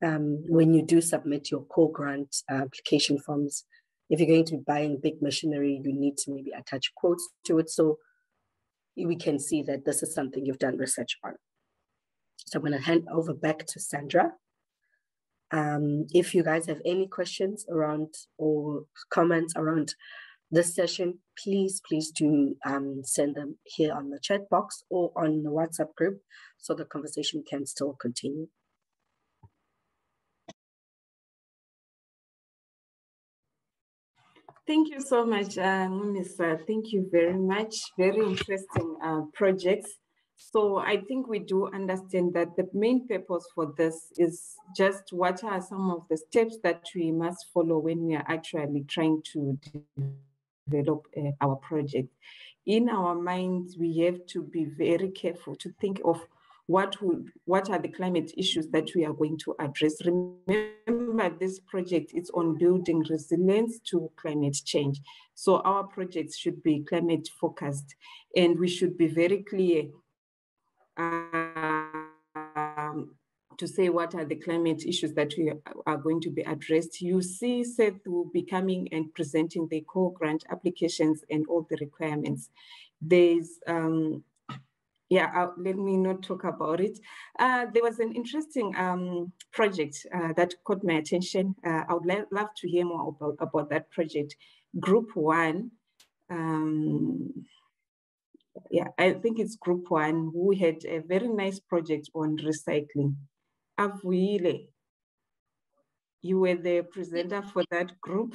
when you do submit your core grant application forms, if you're going to be buying big machinery, you need to maybe attach quotes to it, so we can see that this is something you've done research on. So I'm going to hand over back to Sandra. If you guys have any questions around or comments around this session, please do send them here on the chat box or on the WhatsApp group, so the conversation can still continue. Thank you so much, Mumisa. Thank you very much. Very interesting projects. So I think we do understand that the main purpose for this is just what are some of the steps that we must follow when we are actually trying to develop our project. In our minds, we have to be very careful to think of what are the climate issues that we are going to address. Remember, this project is on building resilience to climate change. So our projects should be climate focused, and we should be very clear to say what are the climate issues that we are going to be addressed. You see, Seth will be coming and presenting the core grant applications and all the requirements. There's let me not talk about it. There was an interesting project that caught my attention. I would love to hear more about that project. Group 1, I think it's Group 1, who had a very nice project on recycling. Avuile, you were the presenter for that group.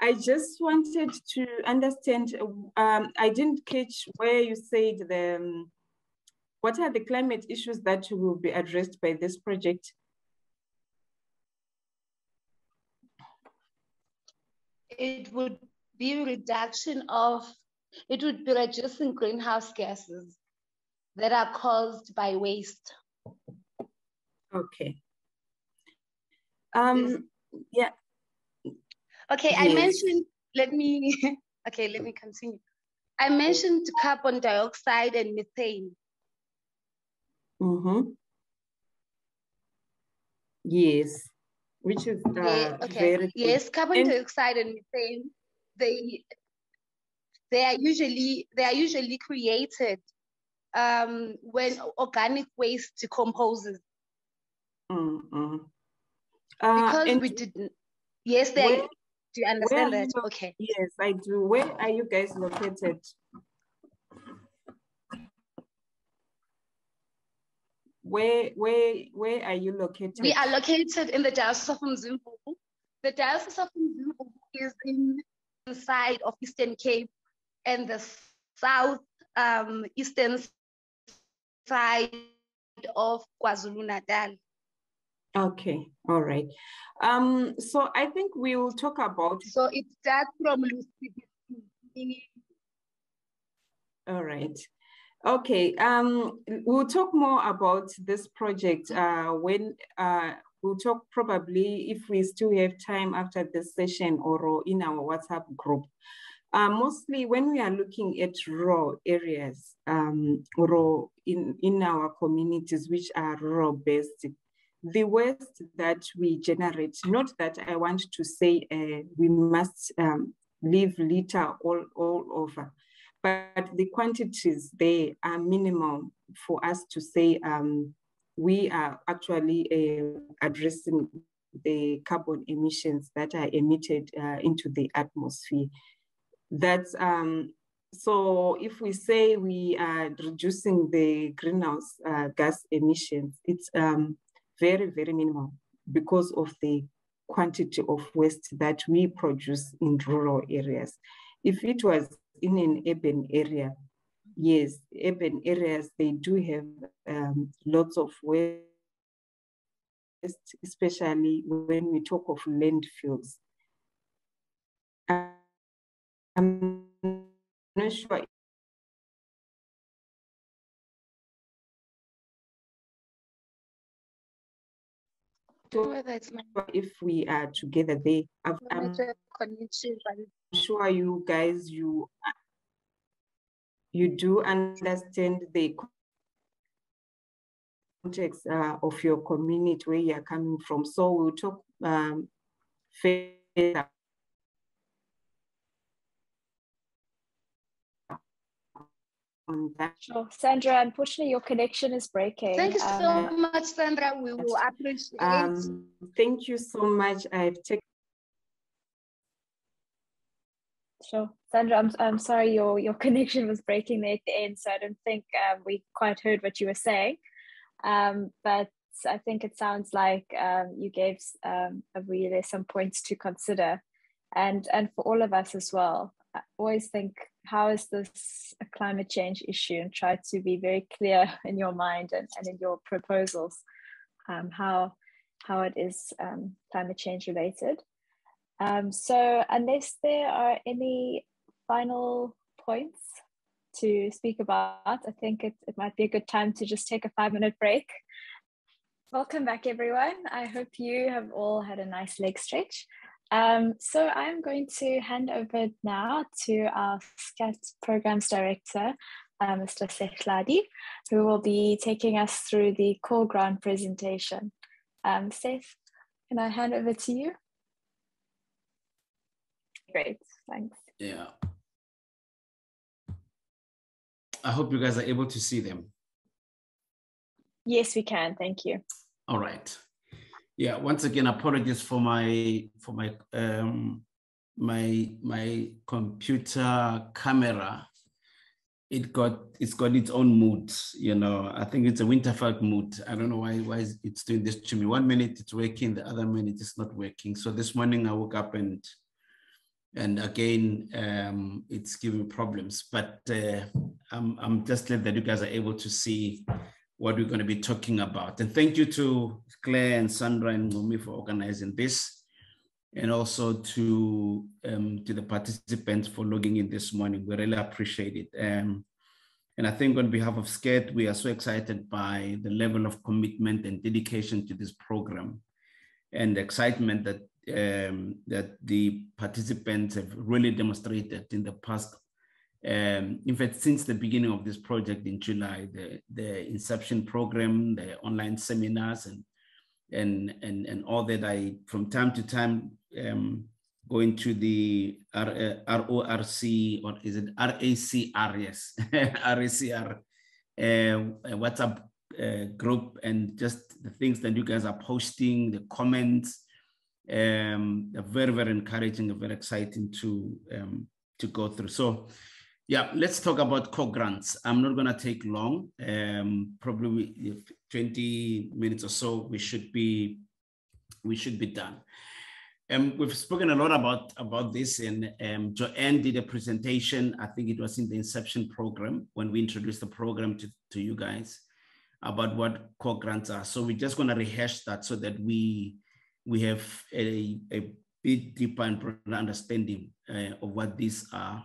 I just wanted to understand, I didn't catch where you said what are the climate issues that will be addressed by this project? It would be reducing greenhouse gases that are caused by waste. Okay. Okay, yes. I mentioned, let me continue. I mentioned carbon dioxide and methane. Mm-hmm. Yes, which is very yes. Carbon dioxide and methane, they are usually created when organic waste decomposes. Mm-hmm. Because we didn't. Yes, do you understand that? Okay. Yes, I do. Where are you guys located? Where are you located? We are located in the Diocese of Mzimvubu. The Diocese of Mzimvubu is in the side of Eastern Cape and the south eastern side of KwaZulu-Natal. Okay, all right. So I think we will talk about. So it starts from Lusibisi All right. Okay, we'll talk more about this project when we'll talk probably if we still have time after this session or in our WhatsApp group. Mostly when we are looking at rural areas, rural in our communities, which are rural based, the waste that we generate, not that I want to say we must leave litter all over, but the quantities there are minimal for us to say we are actually addressing the carbon emissions that are emitted into the atmosphere. That's so if we say we are reducing the greenhouse gas emissions, it's very, very minimal because of the quantity of waste that we produce in rural areas. If it was in an urban area, yes, urban areas, they do have lots of waste, especially when we talk of landfills. I'm not sure if we are together there. I'm sure you guys, you do understand the context of your community, where you are coming from. So we'll talk further on that. Sure. Sandra, unfortunately, your connection is breaking. Thank you so much, Sandra. We will appreciate. Thank you so much. I've taken. Sure. Sandra, I'm sorry, your connection was breaking there at the end, so I don't think we quite heard what you were saying. But I think it sounds like you gave really some points to consider, and for all of us as well. I always think, how is this a climate change issue, and try to be very clear in your mind and in your proposals how it is climate change related. So unless there are any final points to speak about, I think it might be a good time to just take a 5-minute break. Welcome back, everyone. I hope you have all had a nice leg stretch. So I'm going to hand over now to our SCAT Programs Director, Mr. Sehladi, who will be taking us through the core grant presentation. Seth, can I hand over to you? Great, thanks. Yeah. I hope you guys are able to see them. Yes, we can. Thank you. All right. Yeah. Once again, apologies for my my computer camera. It's got its own mood. You know, I think it's a Winterfeld mood. I don't know why it's doing this to me. 1 minute it's working, the other minute it's not working. So this morning I woke up and again it's giving problems. But I'm just glad that you guys are able to see what we're going to be talking about. And thank you to Claire and Sandra and Mumi for organizing this, and also to the participants for logging in this morning. We really appreciate it. And I think on behalf of SCAT, we are so excited by the level of commitment and dedication to this program, and the excitement that that the participants have really demonstrated in the past. In fact, since the beginning of this project in July, the inception program, the online seminars, and all that, from time to time go into the RORC, or is it RACR? Yes, RACR WhatsApp group, and just the things that you guys are posting, the comments, are very, very encouraging and very exciting to go through. So yeah, let's talk about core grants. I'm not going to take long, probably 20 minutes or so. We should be done. We've spoken a lot about this, and Joanne did a presentation. I think it was in the inception program when we introduced the program to you guys about what core grants are. So we're just going to rehash that so that we have a bit deeper and broader understanding of what these are.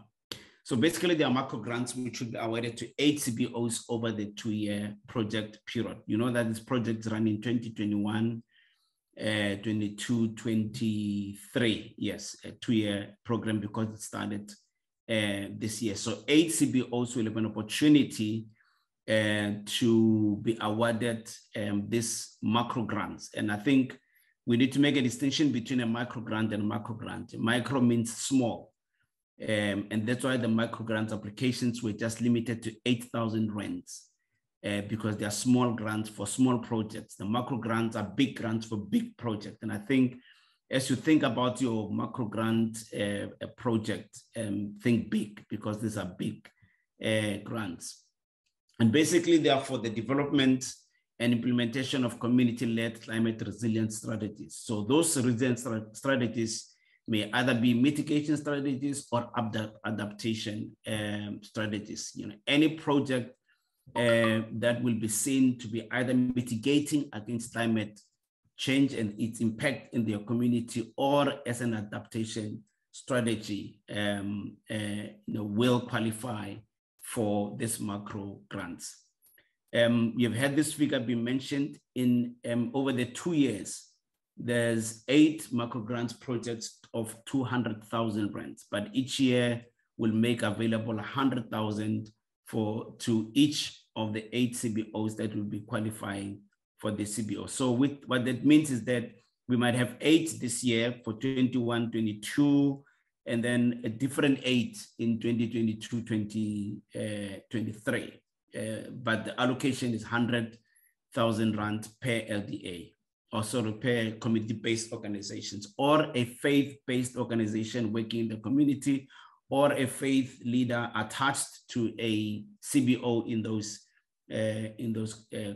So basically, there are macro grants which will be awarded to 8 CBOs over the 2-year project period. You know that this project run in 2021, 22, 23. Yes, a 2-year program because it started this year. So 8 CBOs will have an opportunity to be awarded this macro grants. And I think we need to make a distinction between a micro grant and a macro grant. Micro means small. And that's why the micro grant applications were just limited to 8,000 rands because they are small grants for small projects. The macro grants are big grants for big projects. And I think as you think about your macro grant project, think big because these are big grants. And basically they are for the development and implementation of community-led climate resilience strategies. So those resilience strategies may either be mitigation strategies or adaptation strategies. You know, any project that will be seen to be either mitigating against climate change and its impact in their community, or as an adaptation strategy, will qualify for this macro grants. You've had this figure be mentioned in over the 2 years. There's 8 macro grants projects of 200,000 rands, but each year will make available 100,000 to each of the 8 CBOs that will be qualifying for the CBO. So what that means is that we might have 8 this year for 21, 22, and then a different 8 in 2022, 2023. But the allocation is 100,000 rand per LDA, or sorry, per community-based organizations, or a faith-based organization working in the community, or a faith leader attached to a CBO in those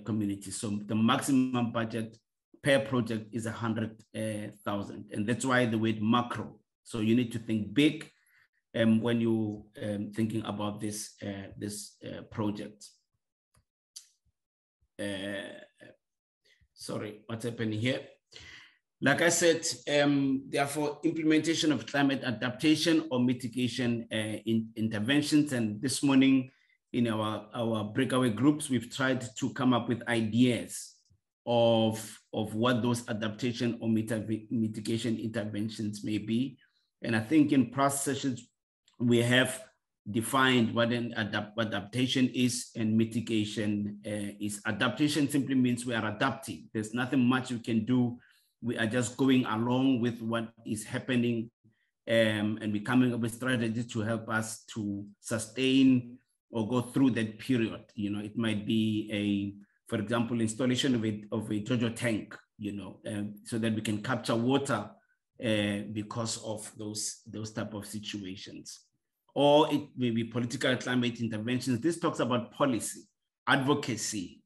communities. So the maximum budget per project is 100,000, and that's why the word macro. So you need to think big when you thinking about this project. Sorry, what's happening here? Like I said, therefore, implementation of climate adaptation or mitigation interventions. And this morning in our breakaway groups, we've tried to come up with ideas of what those adaptation or mitigation interventions may be. And I think in past sessions, we have defined what an adaptation is and mitigation is. Adaptation simply means we are adapting. There's nothing much we can do. We are just going along with what is happening, and we're coming up with strategies to help us to sustain or go through that period. You know, it might be for example, installation of a JoJo tank, so that we can capture water because of those type of situations. Or it may be political climate interventions. This talks about policy, advocacy,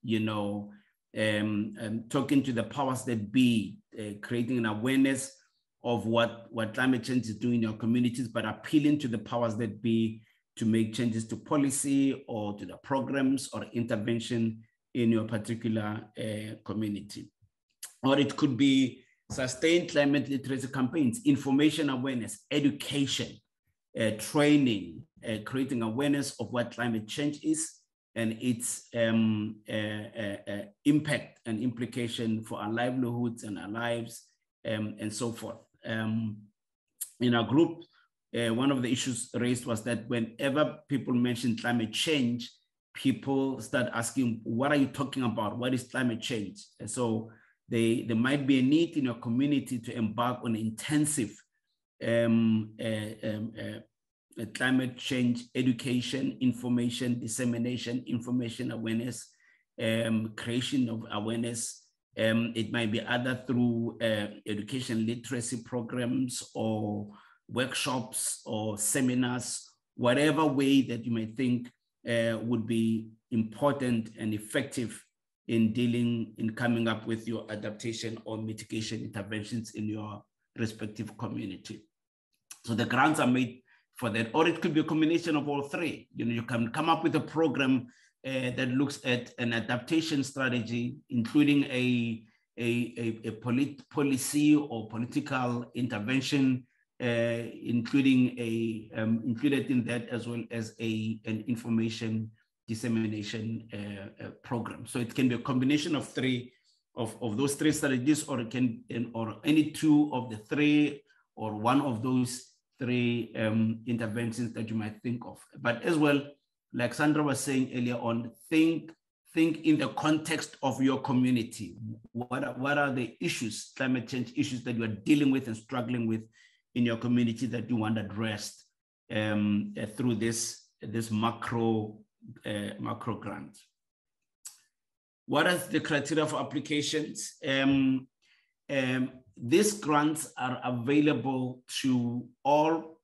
talking to the powers that be, creating an awareness of what climate change is doing in your communities, but appealing to the powers that be to make changes to policy or to the programs or intervention in your particular community. Or it could be sustained climate literacy campaigns, information awareness, education, training, creating awareness of what climate change is and its impact and implication for our livelihoods and our lives, and so forth. In our group, one of the issues raised was that whenever people mention climate change, people start asking, what are you talking about? What is climate change? And so there might be a need in your community to embark on intensive climate change education, information dissemination, information awareness, creation of awareness. It might be either through education literacy programs or workshops or seminars, whatever way that you may think would be important and effective in coming up with your adaptation or mitigation interventions in your respective community. So the grants are made for that, or it could be a combination of all three. You can come up with a program that looks at an adaptation strategy, including a policy or political intervention including included in that as well as an information dissemination program. So it can be a combination of those three strategies, or it can, or any two of the three, or one of those three interventions that you might think of. But as well, like Sandra was saying earlier on, think in the context of your community. What are the issues, climate change issues, that you are dealing with and struggling with in your community that you want addressed through this macro grant? What are the criteria for applications? These grants are available to all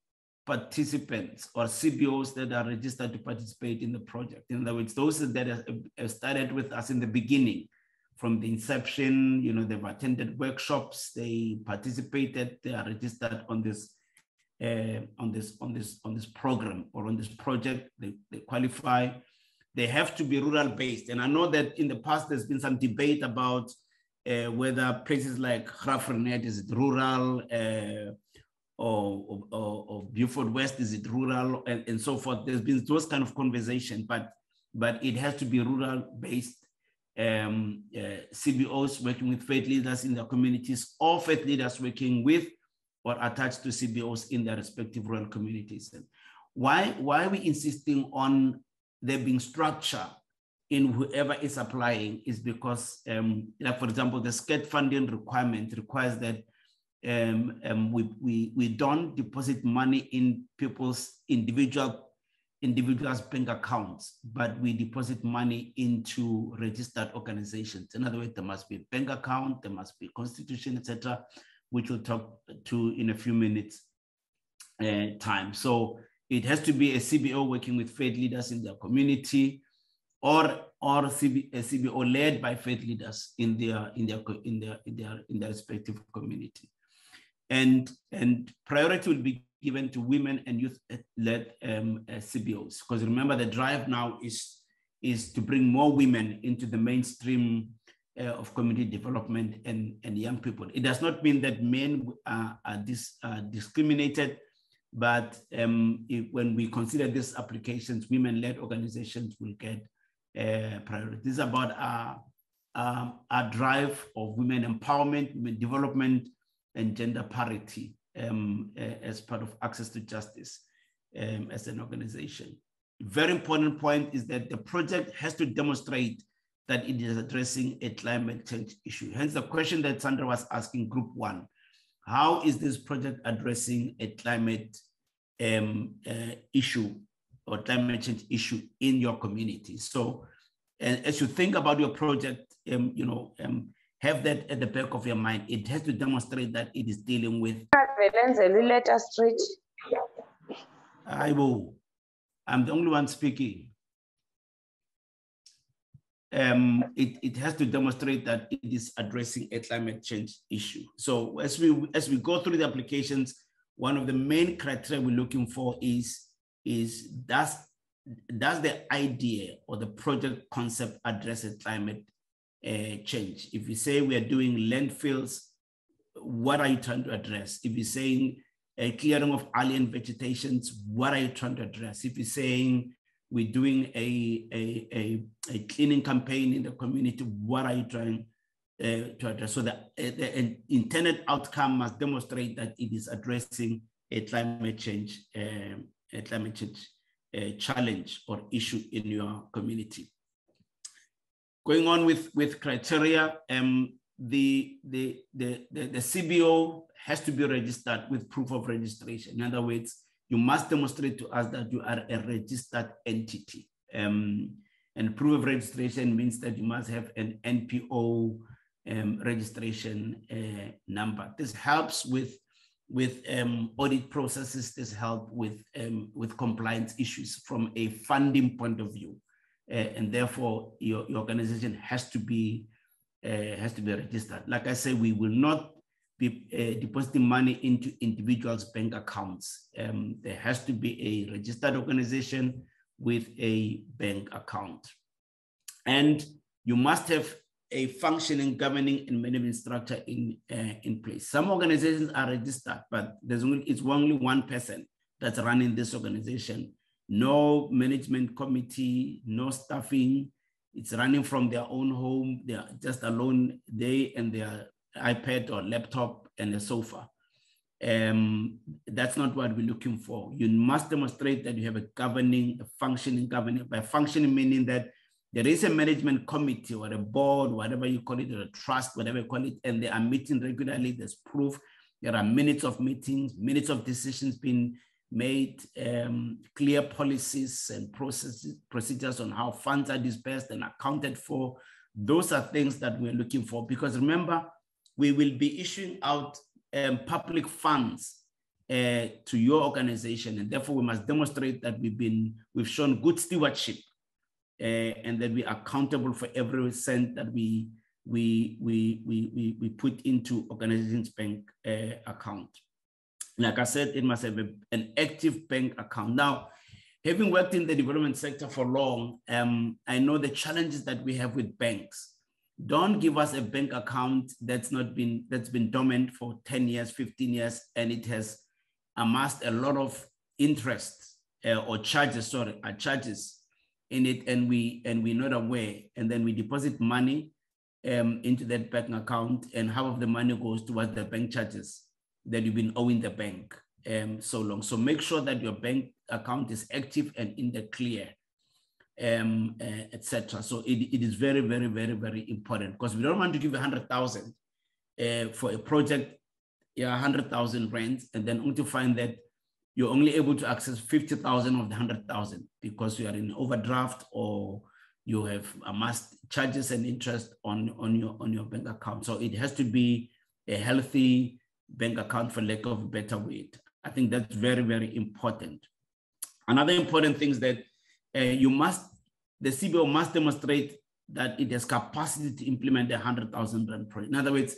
participants or CBOs that are registered to participate in the project. In other words, those that have started with us in the beginning, from the inception, they've attended workshops, they participated, they are registered on this program or on this project, they qualify. They have to be rural based. And I know that in the past, there's been some debate about whether places like Graaff-Reinet, is it rural, or Beaufort West, is it rural, and so forth. There's been those kind of conversation, but it has to be rural-based CBOs working with faith leaders in their communities, or faith leaders working with or attached to CBOs in their respective rural communities. And why are we insisting on there being structure in whoever is applying is because, like for example, the SCED funding requirement requires that we don't deposit money in people's individuals' bank accounts, but we deposit money into registered organizations. In other words, there must be a bank account, there must be a constitution, etc., which we'll talk to in a few minutes time. So it has to be a CBO working with faith leaders in their community, or a CBO led by faith leaders in their respective community. And priority will be given to women and youth-led CBOs, because remember, the drive now is to bring more women into the mainstream of community development and young people. It does not mean that men are discriminated, but when we consider these applications, women-led organizations will get priority. This is about our drive of women empowerment, women development, and gender parity as part of access to justice as an organization. Very important point is that the project has to demonstrate that it is addressing a climate change issue. Hence the question that Sandra was asking Group 1. How is this project addressing a climate issue or climate change issue in your community? So as you think about your project, have that at the back of your mind. It has to demonstrate that it is dealing with. I'm the only one speaking. It has to demonstrate that it is addressing a climate change issue. So as we go through the applications, one of the main criteria we're looking for is does the idea or the project concept address a climate change? If you say we are doing landfills, what are you trying to address? If you're saying a clearing of alien vegetations, what are you trying to address? If you're saying we're doing a cleaning campaign in the community, what are you trying to address? So the intended outcome must demonstrate that it is addressing a climate change challenge or issue in your community. Going on with criteria, the CBO has to be registered with proof of registration. In other words, you must demonstrate to us that you are a registered entity. And proof of registration means that you must have an NPO registration number. This helps with audit processes. This helps with compliance issues from a funding point of view. And therefore, your organization has to be registered. Like I say, we will not be depositing money into individuals' bank accounts. There has to be a registered organization with a bank account. And you must have a functioning governing and management structure in place. Some organizations are registered, but it's only one person that's running this organization. No management committee, no staffing. It's running from their own home. They are just alone, they and their iPad or laptop and a sofa. That's not what we're looking for. You must demonstrate that you have a functioning governing, by functioning meaning that there is a management committee or a board, whatever you call it, or a trust, whatever you call it, and they are meeting regularly. There's proof. There are minutes of meetings, minutes of decisions being made, clear policies and procedures on how funds are dispersed and accounted for. Those are things that we're looking for, because remember, we will be issuing out public funds to your organization, and therefore we must demonstrate that we've shown good stewardship and that we are accountable for every cent that we put into organization's bank account. Like I said, it must have an active bank account. Now, having worked in the development sector for long, I know the challenges that we have with banks. Don't give us a bank account that's been dormant for 10 years, 15 years, and it has amassed a lot of interest or charges in it, and we're not aware, and then we deposit money into that bank account, and half of the money goes towards the bank charges that you've been owing the bank so long. So make sure that your bank account is active and in the clear, etc. So it is very, very, very, very important, because we don't want to give 100,000 for a project, 100,000 rents, and then only to find that you're only able to access 50,000 of the 100,000 because you are in overdraft or you have amassed charges and interest on your bank account. So it has to be a healthy bank account, for lack of a better word. I think that's very, very important. Another important thing is that the CBO must demonstrate that it has capacity to implement a 100,000 rand project. In other words,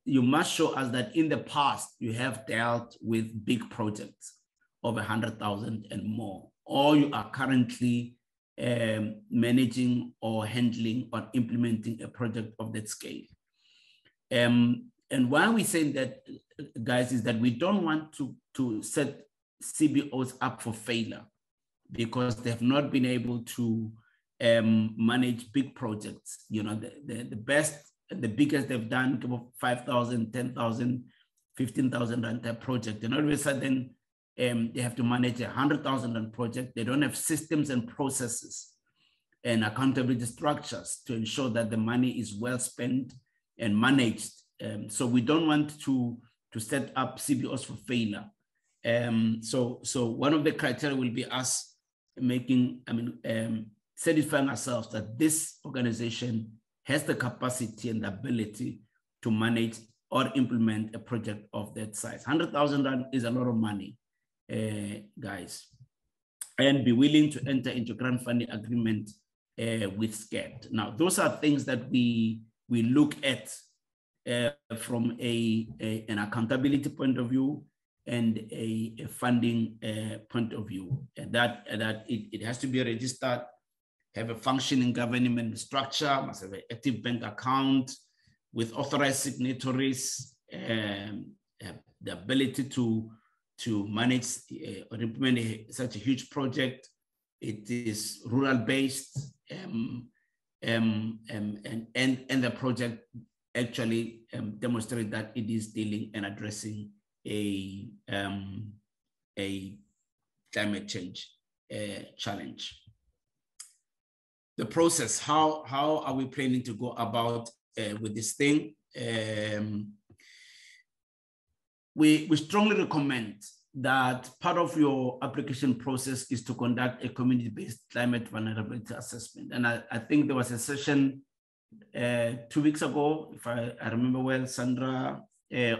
you must show us that in the past you have dealt with big projects of 100,000 and more, or you are currently managing or handling or implementing a project of that scale. And why we say that, guys, is that we don't want to set CBOs up for failure because they have not been able to manage big projects. You know, the biggest they've done, 5,000, 10,000, 15,000 rand per project. And all of a sudden, they have to manage 100,000 rand project. They don't have systems and processes and accountability structures to ensure that the money is well spent and managed. So we don't want to set up CBOs for failure. So one of the criteria will be us certifying ourselves that this organization has the capacity and the ability to manage or implement a project of that size. 100,000 rand is a lot of money, guys, and be willing to enter into grant funding agreement with SCAD. Now, those are things that we look at from an accountability point of view and a funding point of view. And that it has to be registered, have a functioning government structure, must have an active bank account with authorized signatories, have the ability to manage or implement such a huge project. It is rural based, and the project actually demonstrate that it is dealing and addressing a climate change challenge. The process, how are we planning to go about with this thing? We strongly recommend that part of your application process is to conduct a community-based climate vulnerability assessment. And I think there was a session 2 weeks ago, if I remember well, Sandra,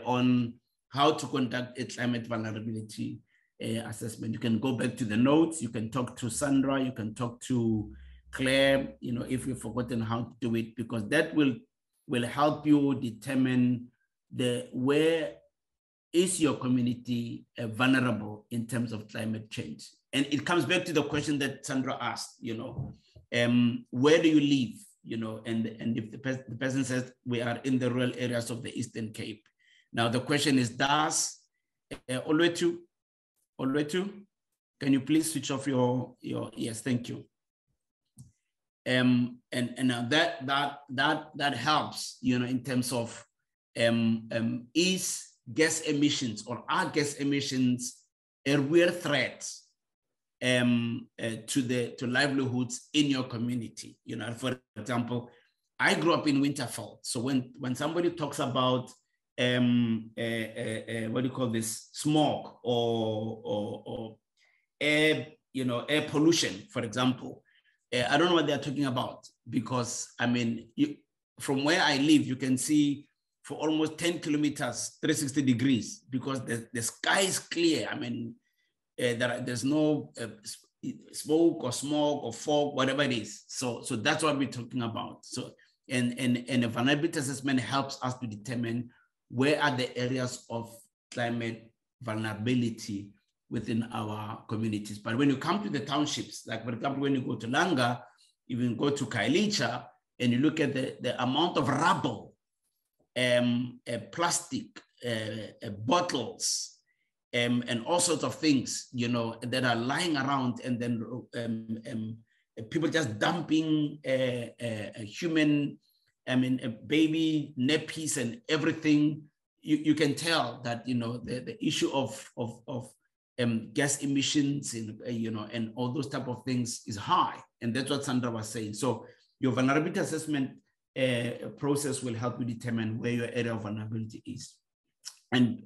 on how to conduct a climate vulnerability assessment. You can go back to the notes, you can talk to Sandra, you can talk to Claire, you know, if you've forgotten how to do it, because that will help you determine where is your community vulnerable in terms of climate change. And it comes back to the question that Sandra asked, you know, where do you live? you know, and if the person says we are in the rural areas of the Eastern Cape. Now the question is, does Olwetu, can you please switch off your yes, thank you. And now that helps, you know, in terms of is gas emissions or are gas emissions a real threat to livelihoods in your community? You know, for example, I grew up in Winterfell. So when somebody talks about what do you call this, smog or air, you know, air pollution, for example, I don't know what they're talking about, because I mean, from where I live, you can see for almost 10 kilometers, 360 degrees, because the sky is clear. I mean, there's no smoke or smog or fog, whatever it is. So that's what we're talking about. So, and a vulnerability assessment helps us to determine where are the areas of climate vulnerability within our communities. But when you come to the townships, like for example, when you go to Langa, even go to Kailicha, and you look at the amount of rubble, plastic, bottles, and all sorts of things, you know, that are lying around, and then people just dumping human, baby nappies and everything. You can tell that, you know, the issue of gas emissions, you know, and all those type of things is high, and that's what Sandra was saying. So your vulnerability assessment process will help you determine where your area of vulnerability is, and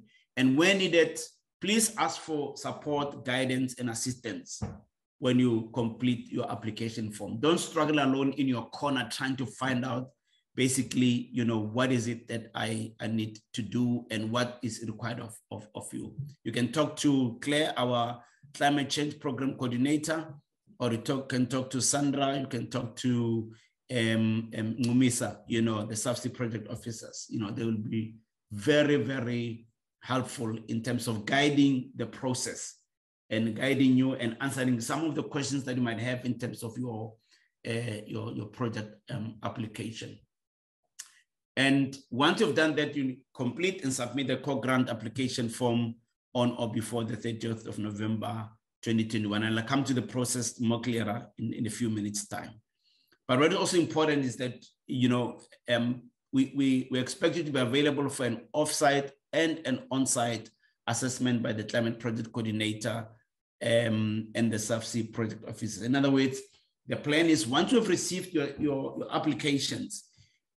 where needed, please ask for support, guidance, and assistance when you complete your application form. Don't struggle alone in your corner trying to find out basically, you know, what is it that I need to do and what is required of you. You can talk to Claire, our climate change program coordinator, or you can talk to Sandra, you can talk to Ngumisa, you know, the subsidy project officers. You know, they will be very, very helpful in terms of guiding the process and guiding you and answering some of the questions that you might have in terms of your project application. And once you've done that, you complete and submit the core grant application form on or before the 30th of November 2021. And I'll come to the process more clearer in a few minutes' time. But what is also important is that, you know, we expect you to be available for an offsite and an on-site assessment by the climate project coordinator and the subsidy project officers. In other words, the plan is once you've received your applications,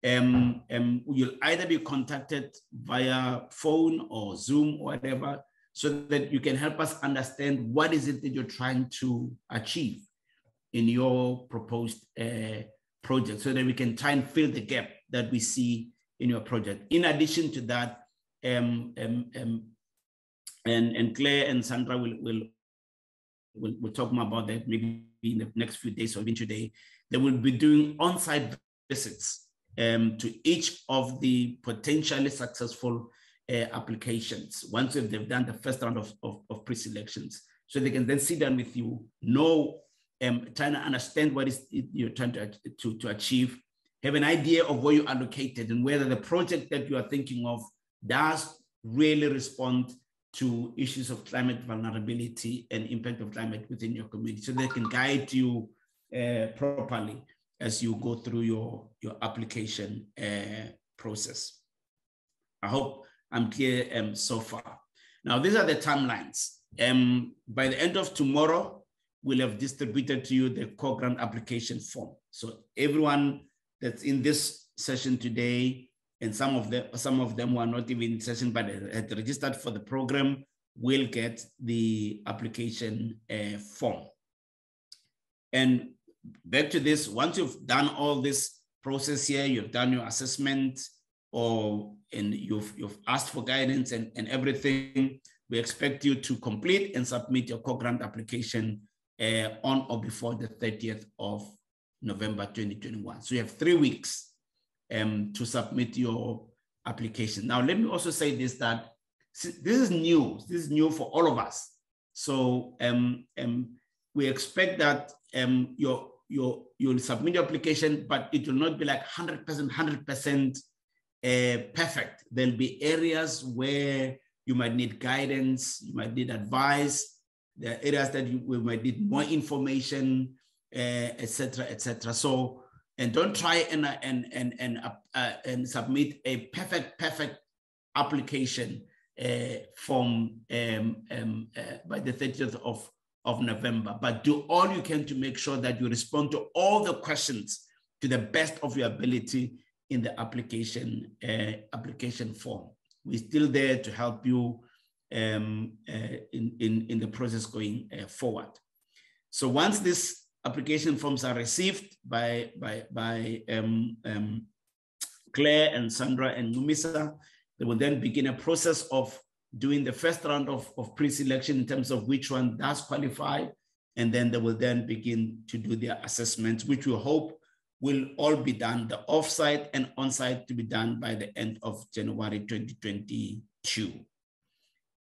you'll either be contacted via phone or Zoom or whatever, so that you can help us understand what is it that you're trying to achieve in your proposed project, so that we can try and fill the gap that we see in your project. In addition to that, and Claire and Sandra will talk more about that maybe in the next few days or even today. They will be doing on-site visits to each of the potentially successful applications once they've done the first round of pre-selections, so they can then sit down with you, trying to understand what is you're trying to achieve, have an idea of where you're allocated and whether the project that you are thinking of does really respond to issues of climate vulnerability and impact of climate within your community, so they can guide you properly as you go through your application process. I hope I'm clear so far. Now, these are the timelines. By the end of tomorrow, we'll have distributed to you the core grant application form. So everyone that's in this session today, and some of them who are not even in session but had registered for the program, will get the application form. And back to this, once you've done all this process here, you've done your assessment, and you've asked for guidance and everything, we expect you to complete and submit your core grant application on or before the 30th of November 2021. So you have 3 weeks to submit your application. Now, let me also say this, that this is new. This is new for all of us. So we expect that your you'll submit your application, but it will not be like 100% perfect. There'll be areas where you might need guidance, you might need advice. There are areas that we might need more information, etc., etc. So, and don't try and submit a perfect application from by the 30th of November, but do all you can to make sure that you respond to all the questions to the best of your ability in the application form. We're still there to help you in the process going forward. So once these application forms are received by Claire and Sandra and Numisa, they will then begin a process of doing the first round of pre-selection in terms of which one does qualify, and then they will then begin to do their assessments, which we hope will all be done, the offsite and onsite to be done by the end of January 2022.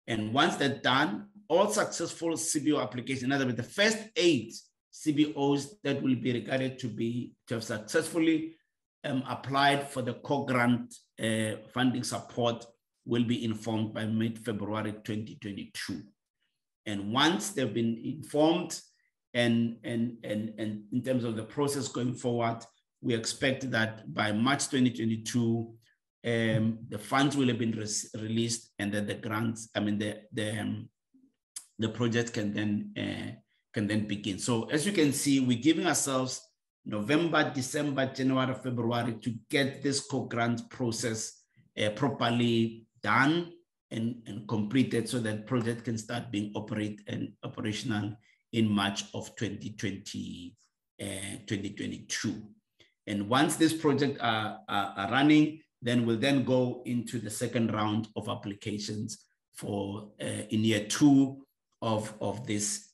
And once they're done, all successful CBO applications, in other words, the first 8 CBOs that will be regarded to have successfully applied for the core grant funding support will be informed by mid-February 2022. And once they've been informed and in terms of the process going forward, we expect that by March 2022, the funds will have been released, and then the grants, the project can then begin. So as you can see, we're giving ourselves November, December, January, February to get this core grant process properly done and completed, so that project can start being operational in March of 2022. And once this project are running, then we'll then go into the second round of applications for in year 2 of this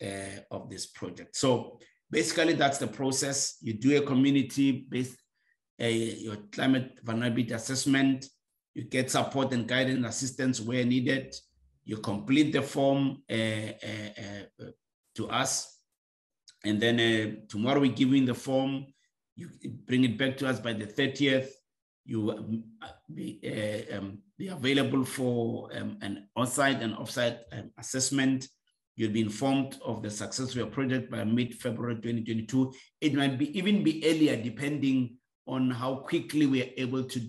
project. So basically, that's the process. You do a community-based your climate vulnerability assessment. You get support and guidance and assistance where needed. You complete the form to us. And then tomorrow we give you the form. You bring it back to us by the 30th. You be available for an on-site and off-site assessment. You'll be informed of the success of your project by mid-February 2022. It might even be earlier, depending on how quickly we are able to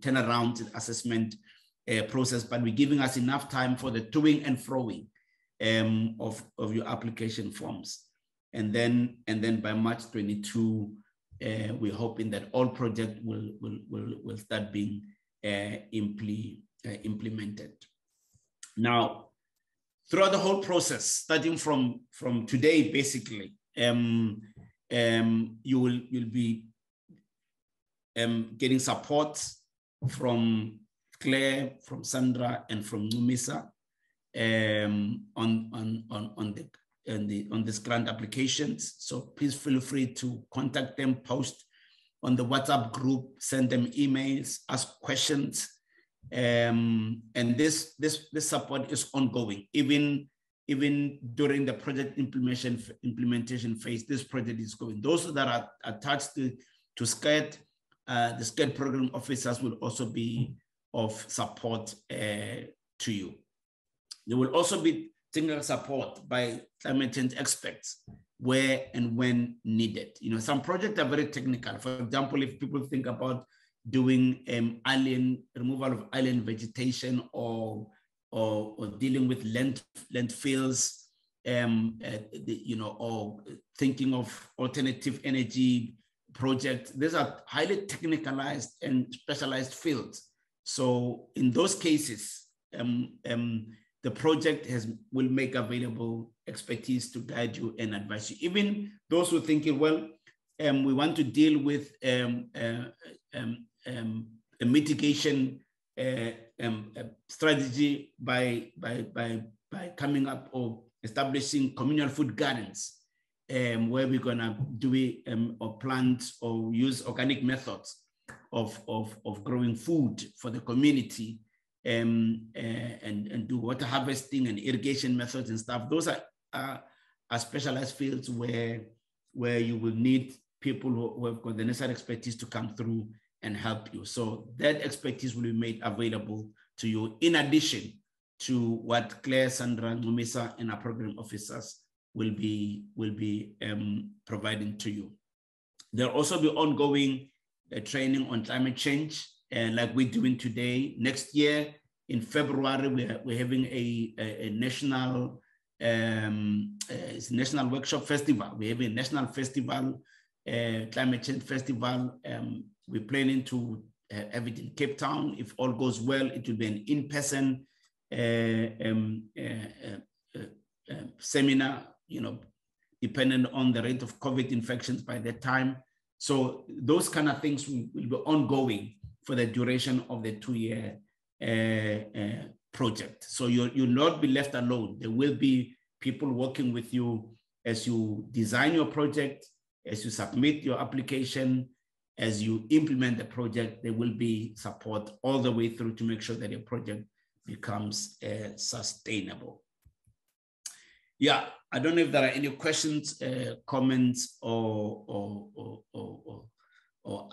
turn around the assessment process, but we're giving us enough time for the toing and froing of your application forms. And then by March 22, we're hoping that all projects will start being implemented. Now, throughout the whole process, starting from today, basically, you'll be getting support from Claire, from Sandra, and from Numisa on this grant applications. So please feel free to contact them, post on the WhatsApp group, send them emails, ask questions. And this support is ongoing. Even during the project implementation phase, this project is going. Those that are attached to SCED, the SCED program officers will also be of support to you. There will also be technical support by climate change experts where and when needed. You know, some projects are very technical. For example, if people think about doing removal of island vegetation or dealing with landfills, or thinking of alternative energy projects, these are highly technicalized and specialized fields. So in those cases, the project will make available expertise to guide you and advise you. Even those who are thinking, well, we want to deal with a mitigation strategy by coming up or establishing communal food gardens, where we're gonna do it or plant or use organic methods of growing food for the community, and do water harvesting and irrigation methods and stuff. Those are specialized fields where you will need people who have got the necessary expertise to come through and help you. So that expertise will be made available to you in addition to what Claire, Sandra, Numisa, and our program officers will be providing to you. There'll also be ongoing training on climate change, like we're doing today. Next year, in February, we're having a national national workshop festival. We're having a national festival, climate change festival. We're planning to have it in Cape Town. If all goes well, it will be an in-person seminar, depending on the rate of COVID infections by that time. So those kind of things will be ongoing for the duration of the 2-year project. So you'll not be left alone. There will be people working with you as you design your project, as you submit your application, as you implement the project. There will be support all the way through to make sure that your project becomes sustainable. Yeah, I don't know if there are any questions, comments, or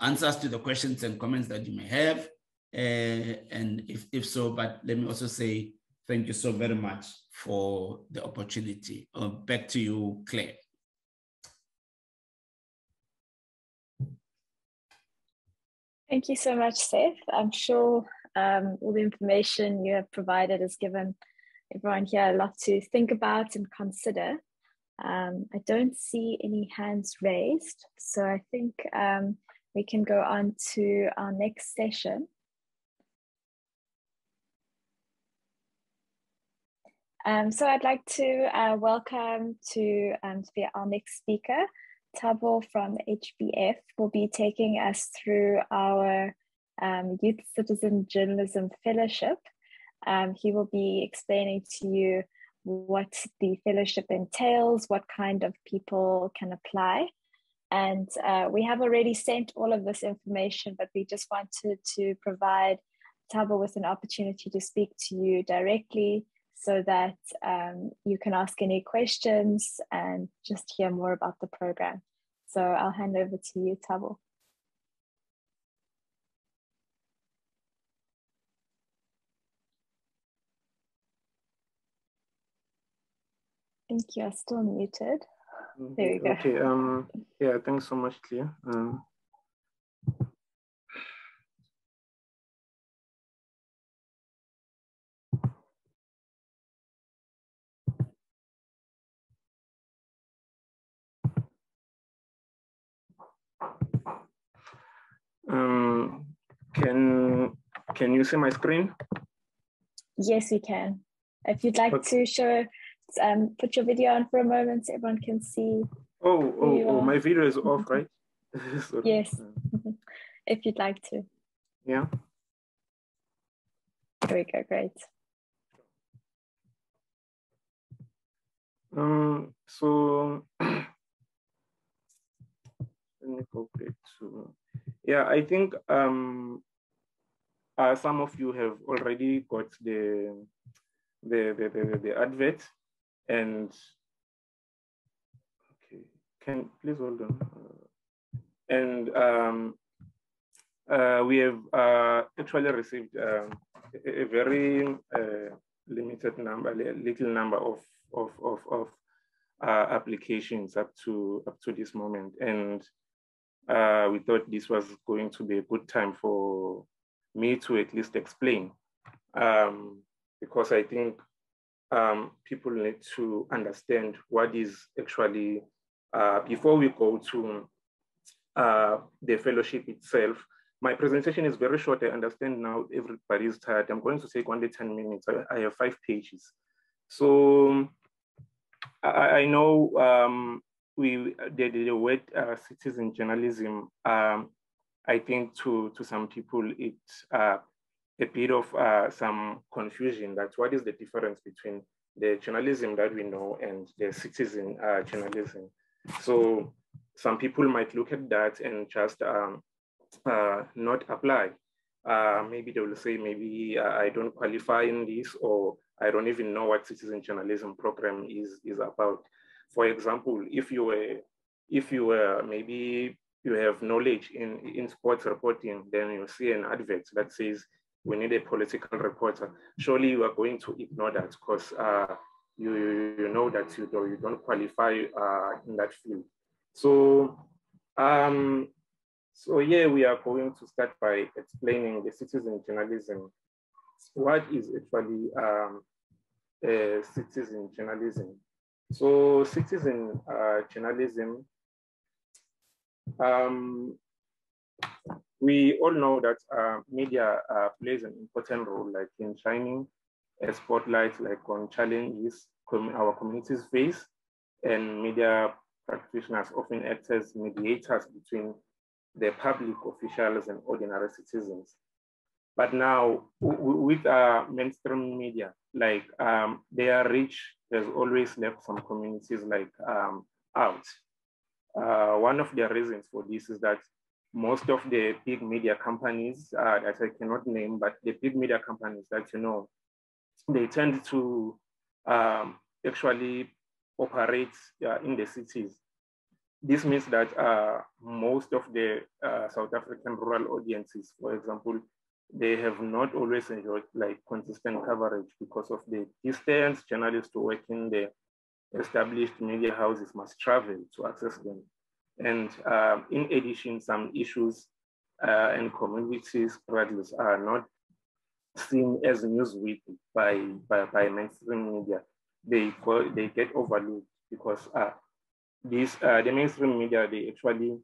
answers to the questions and comments that you may have. And if so, but let me also say thank you so very much for the opportunity. Back to you, Claire. Thank you so much, Seth. I'm sure all the information you have provided has given everyone here a lot to think about and consider. I don't see any hands raised, so I think we can go on to our next session. So I'd like to welcome to our next speaker. Thabo from HBF will be taking us through our Youth Citizen Journalism Fellowship. He will be explaining to you what the fellowship entails, what kind of people can apply. And we have already sent all of this information, but we just wanted to provide Thabo with an opportunity to speak to you directly so that you can ask any questions and just hear more about the program. So I'll hand over to you, Thabo. I think you're still muted. There we go. Okay, yeah, thanks so much, Claire. Can you see my screen? Yes, we can. If you'd like to show, put your video on for a moment so everyone can see. Oh, my video is off, right? Yes, if you'd like to. Yeah. There we go, great. So let me go back to, yeah, I think some of you have already got the advert, and okay, can please hold on. And we have actually received a very limited number, little number of applications up to this moment, and we thought this was going to be a good time for me to at least explain, because I think people need to understand what is actually, before we go to the fellowship itself. My presentation is very short. I understand now everybody's tired. I'm going to take only 10 minutes. I have 5 pages. So I know the word citizen journalism, I think to some people, it's a bit of some confusion. That's what is the difference between the journalism that we know and the citizen journalism. So some people might look at that and just not apply. Maybe they will say, maybe I don't qualify in this, or I don't even know what citizen journalism program is about. For example, if you were if you maybe you have knowledge in sports reporting, then you see an advert that says we need a political reporter. Surely you are going to ignore that because you know that you don't qualify in that field. So so yeah, we are going to start by explaining the citizen journalism. What is actually citizen journalism? So citizen journalism, we all know that media plays an important role, like in shining a spotlight, like on challenges our communities face, and media practitioners often act as mediators between the public officials and ordinary citizens. But now with mainstream media, like their reach has always left some communities like out. One of the reasons for this is that most of the big media companies that I cannot name, but the big media companies that you know, they tend to actually operate in the cities. This means that most of the South African rural audiences, for example, they have not always enjoyed like consistent coverage because of the distance. Journalists to work in the established media houses must travel to access them. And in addition, some issues and community struggles are not seen as newsworthy by mainstream media. They get overlooked because the mainstream media, they actually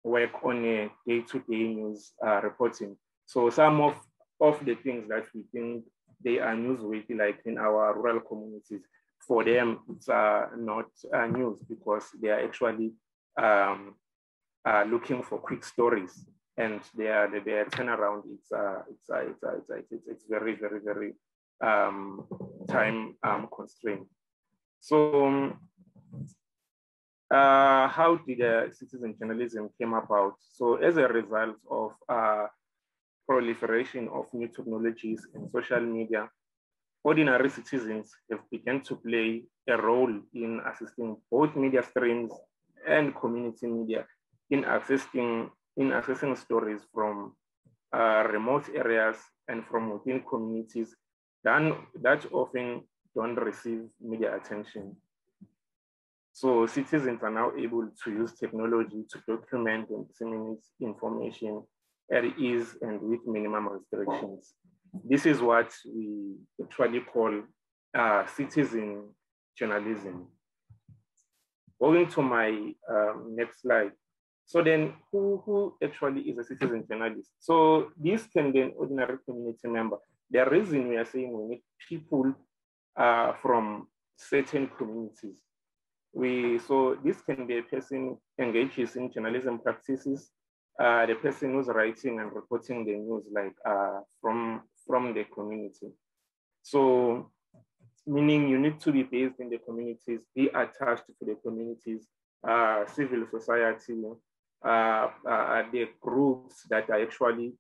work on a day-to-day news reporting. So some of the things that we think they are newsworthy, like in our rural communities, for them it's not news because they are actually looking for quick stories, and their turnaround it's very, very, very time constrained. So how did citizen journalism came about? So as a result of proliferation of new technologies and social media, ordinary citizens have begun to play a role in assisting both media streams and community media in accessing stories from remote areas and from within communities that often don't receive media attention. So citizens are now able to use technology to document and disseminate information at ease and with minimum restrictions. This is what we actually call citizen journalism. Going to my next slide. So then who actually is a citizen journalist? So this can be an ordinary community member. The reason we are saying we need people from certain communities. So this can be a person engages in journalism practices, the person who's writing and reporting the news like from the community. So meaning you need to be based in the communities, be attached to the communities, civil society, the groups that are actually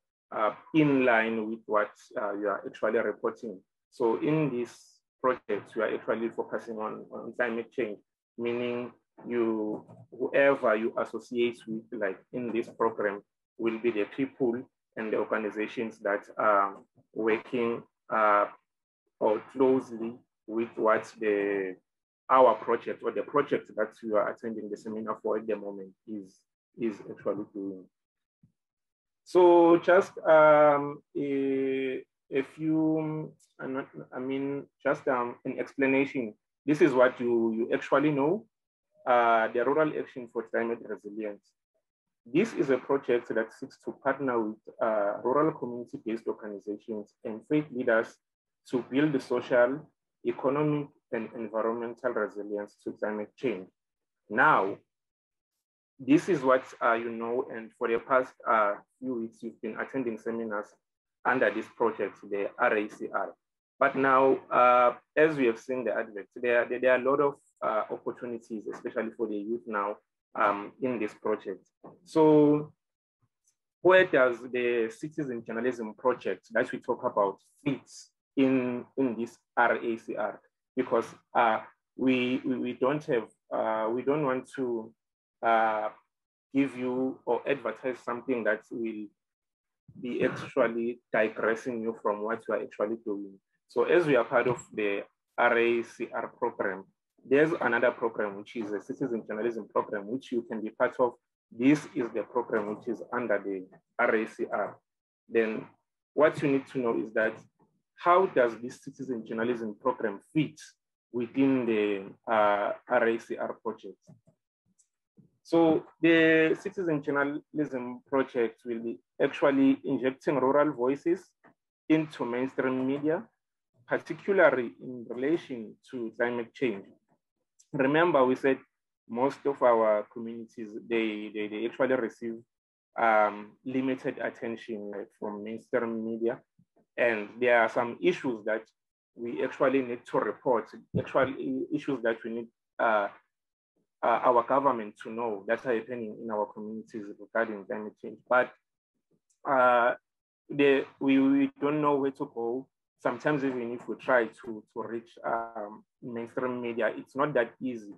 in line with what you are actually reporting. So in this project, you are actually focusing on climate change, meaning whoever you associate with, like in this program, will be the people and the organizations that are working or closely with what our project or the project that you are attending the seminar for at the moment is actually doing. So just a few, just an explanation. This is what you actually know, the Rural Action for Climate Resilience. This is a project that seeks to partner with rural community-based organizations and faith leaders to build the social, economic, and environmental resilience to climate change. Now, this is what you know, and for the past few weeks, you've been attending seminars under this project, the RACR. But now, as we have seen the advert, there are a lot of opportunities, especially for the youth now, in this project. So where does the citizen journalism project that we talk about fits in this RACR? Because we don't have we don't want to give you or advertise something that will be actually digressing you from what you are actually doing. So as we are part of the RACR program, there's another program, which is a citizen journalism program, which you can be part of. This is the program which is under the RACR. Then what you need to know is that how does this citizen journalism program fit within the RACR project? So the citizen journalism project will be actually injecting rural voices into mainstream media, particularly in relation to climate change. Remember, we said most of our communities, they actually receive limited attention from mainstream media. And there are some issues that we actually need to report, actually issues that we need our government to know that are happening in our communities regarding climate change. But we don't know where to go. Sometimes even if we try to reach mainstream media, it's not that easy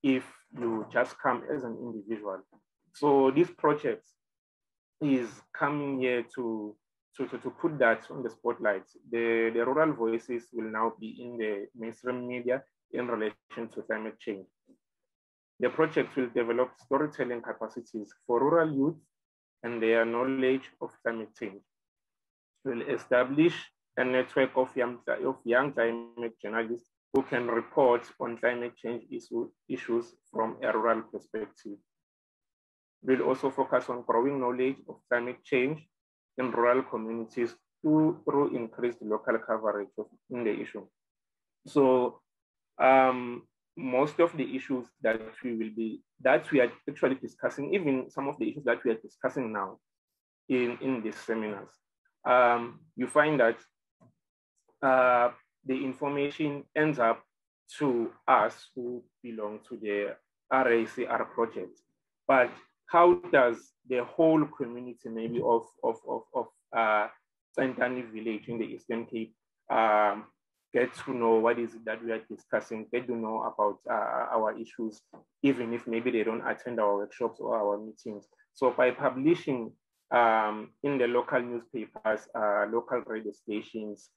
if you just come as an individual. So this project is coming here to put that on the spotlight. The rural voices will now be in the mainstream media in relation to climate change. The project will develop storytelling capacities for rural youth and their knowledge of climate change. Will establish a network of young climate journalists who can report on climate change issues from a rural perspective. We'll also focus on growing knowledge of climate change in rural communities through increased local coverage in the issue. So most of the issues that we are actually discussing, even some of the issues that we are discussing now in these seminars, you find that the information ends up to us who belong to the RACR project. But how does the whole community, maybe of Tsentani village in the Eastern Cape, get to know what is it that we are discussing, get to know about our issues, even if maybe they don't attend our workshops or our meetings. So by publishing in the local newspapers, local radio stations,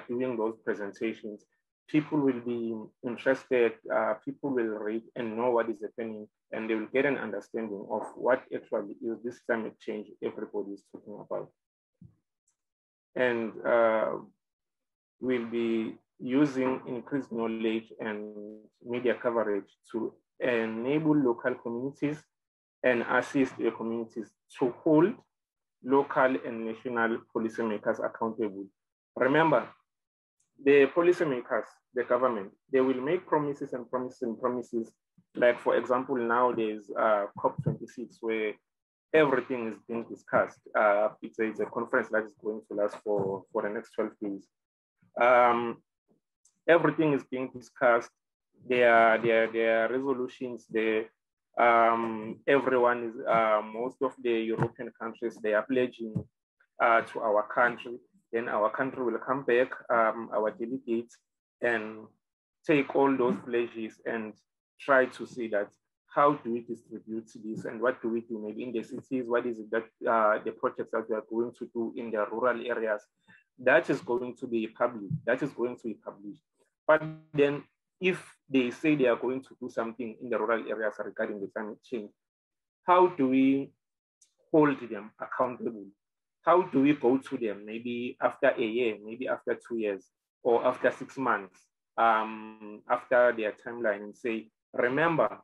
doing those presentations, people will be interested, people will read and know what is happening, and they will get an understanding of what actually is this climate change everybody is talking about. And we'll be using increased knowledge and media coverage to enable local communities and assist the communities to hold local and national policymakers accountable. Remember, the policymakers, the government, they will make promises and promises and promises. Like, for example, now there's COP26 where everything is being discussed. It's a conference that is going to last for the next 12 days. Everything is being discussed. There are resolutions there. Everyone is, most of the European countries, they are pledging to our country. Then our country will come back, our delegates, and take all those pledges and try to see that how do we distribute this and what do we do maybe in the cities, what is it that the projects that we are going to do in the rural areas, that is going to be public, that is going to be published. But then if they say they are going to do something in the rural areas regarding the climate change, how do we hold them accountable? How do we go to them maybe after a year, maybe after 2 years, or after 6 months, after their timeline and say, remember,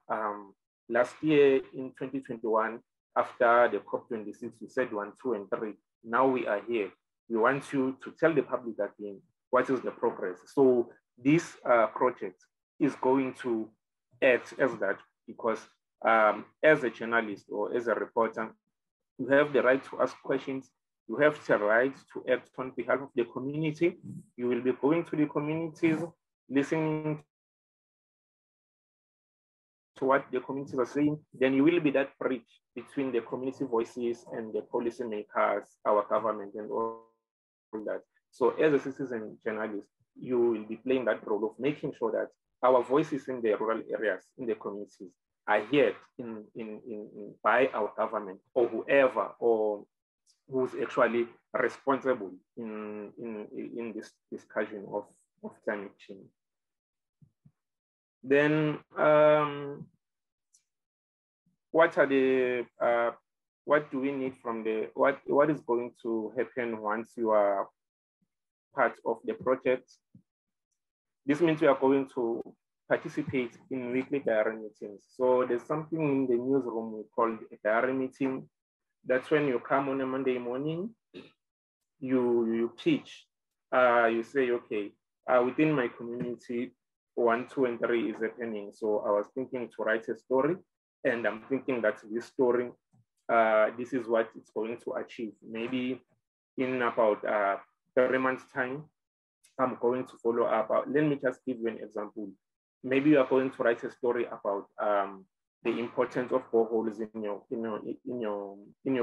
last year in 2021, after the COP26, we said 1, 2, and 3. Now we are here. We want you to tell the public again what is the progress. So this project is going to act as that, because as a journalist or as a reporter, you have the right to ask questions. You have the right to act on behalf of the community. You will be going to the communities, listening to what the communities are saying. Then you will be that bridge between the community voices and the policymakers, our government, and all that. So as a citizen journalist, you will be playing that role of making sure that our voices in the rural areas, in the communities, are heard by our government or whoever or who's actually responsible in this discussion of climate change. Then what are the what do we need from the what is going to happen once you are part of the project? This means we are going to participate in weekly diary meetings. So there's something in the newsroom we call a diary meeting. That's when you come on a Monday morning, you pitch, you say, okay, within my community, 1, 2, and 3 is happening. So I was thinking to write a story, and I'm thinking that this story, this is what it's going to achieve. Maybe in about 3 months' time, I'm going to follow up. Let me just give you an example. Maybe you are going to write a story about the importance of boreholes in your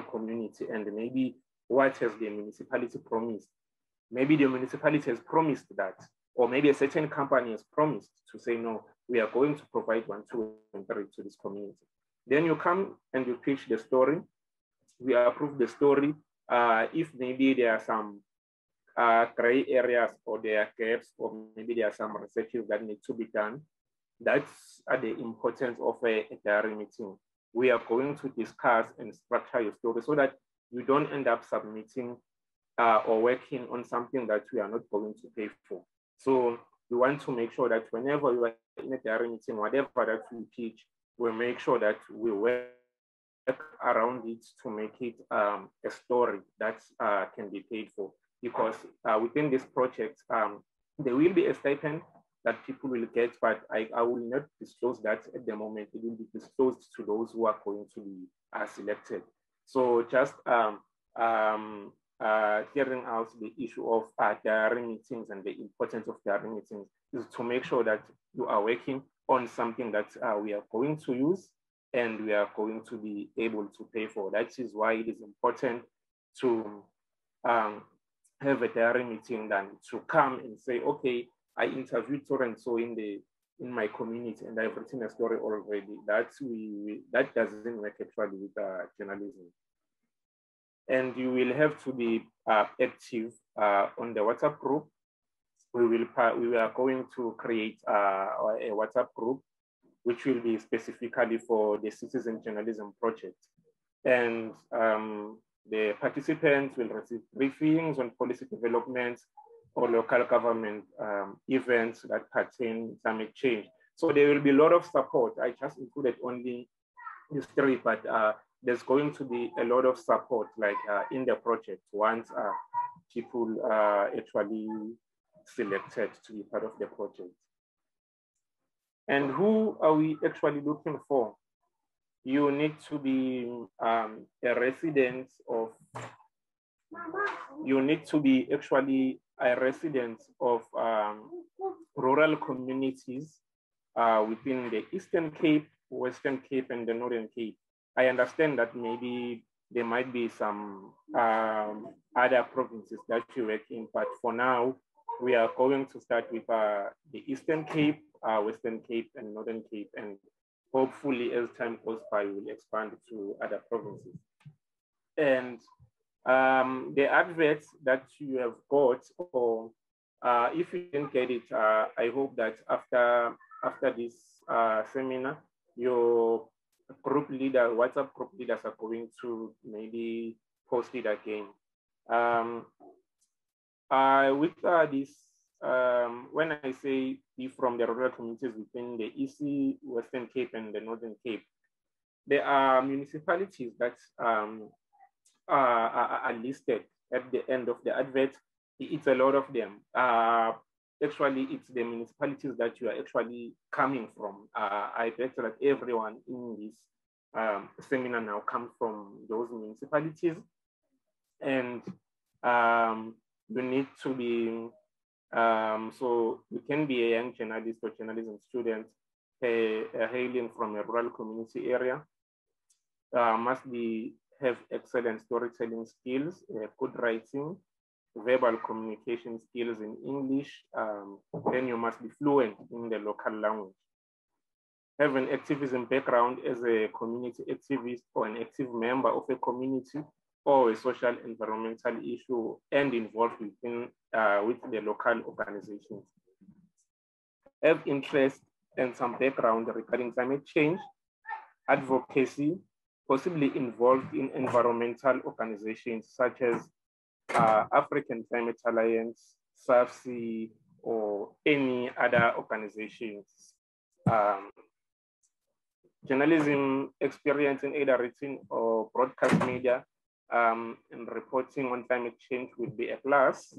community, and maybe what has the municipality promised. Maybe the municipality has promised that, or maybe a certain company has promised to say, no, we are going to provide 1, 2, and 3 to this community. Then you come and you pitch the story. We approve the story. If maybe there are some gray areas or there are gaps, or maybe there are some researches that need to be done, that's the importance of a diary meeting. We are going to discuss and structure your story so that you don't end up submitting or working on something that we are not going to pay for. So we want to make sure that whenever you are in a diary meeting, whatever that we teach, we make sure that we work around it to make it a story that can be paid for. Because within this project, there will be a stipend that people will get, but I will not disclose that at the moment. It will be disclosed to those who are going to be selected. So just clearing out the issue of diary meetings and the importance of diary meetings is to make sure that you are working on something that we are going to use and we are going to be able to pay for. That is why it is important to have a diary meeting than to come and say, okay, I interviewed so and so in my community and I've written a story already. That doesn't work actually with journalism. And you will have to be active on the WhatsApp group. We are going to create a WhatsApp group, which will be specifically for the Citizen Journalism Project. And the participants will receive briefings on policy developments or local government events that pertain to climate change. So there will be a lot of support. I just included only these 3, but there's going to be a lot of support like in the project once people are actually selected to be part of the project. And who are we actually looking for? You need to be a resident of, you need to be actually a resident of rural communities within the Eastern Cape, Western Cape, and the Northern Cape. I understand that maybe there might be some other provinces that you work in, but for now, we are going to start with the Eastern Cape, Western Cape, and Northern Cape, and hopefully as time goes by, we'll expand to other provinces. And the adverts that you have got, or if you didn't get it, I hope that after this seminar, your group leader, WhatsApp group leaders are going to maybe post it again. With this, when I say be from the rural communities within the EC, Western Cape, and the Northern Cape, there are municipalities that are listed at the end of the advert. It's a lot of them. Actually, it's the municipalities that you are actually coming from. I bet that everyone in this seminar now comes from those municipalities. And you need to be, so you can be a young journalist or journalism student hailing from a rural community area, must have excellent storytelling skills, good writing, verbal communication skills in English, then you must be fluent in the local language. Have an activism background as a community activist or an active member of a community or a social environmental issue and involved within with the local organizations. Have interest and some background regarding climate change, advocacy, possibly involved in environmental organizations such as African Climate Alliance, SAFC, or any other organizations. Journalism experience in either written or broadcast media and reporting on climate change would be a plus.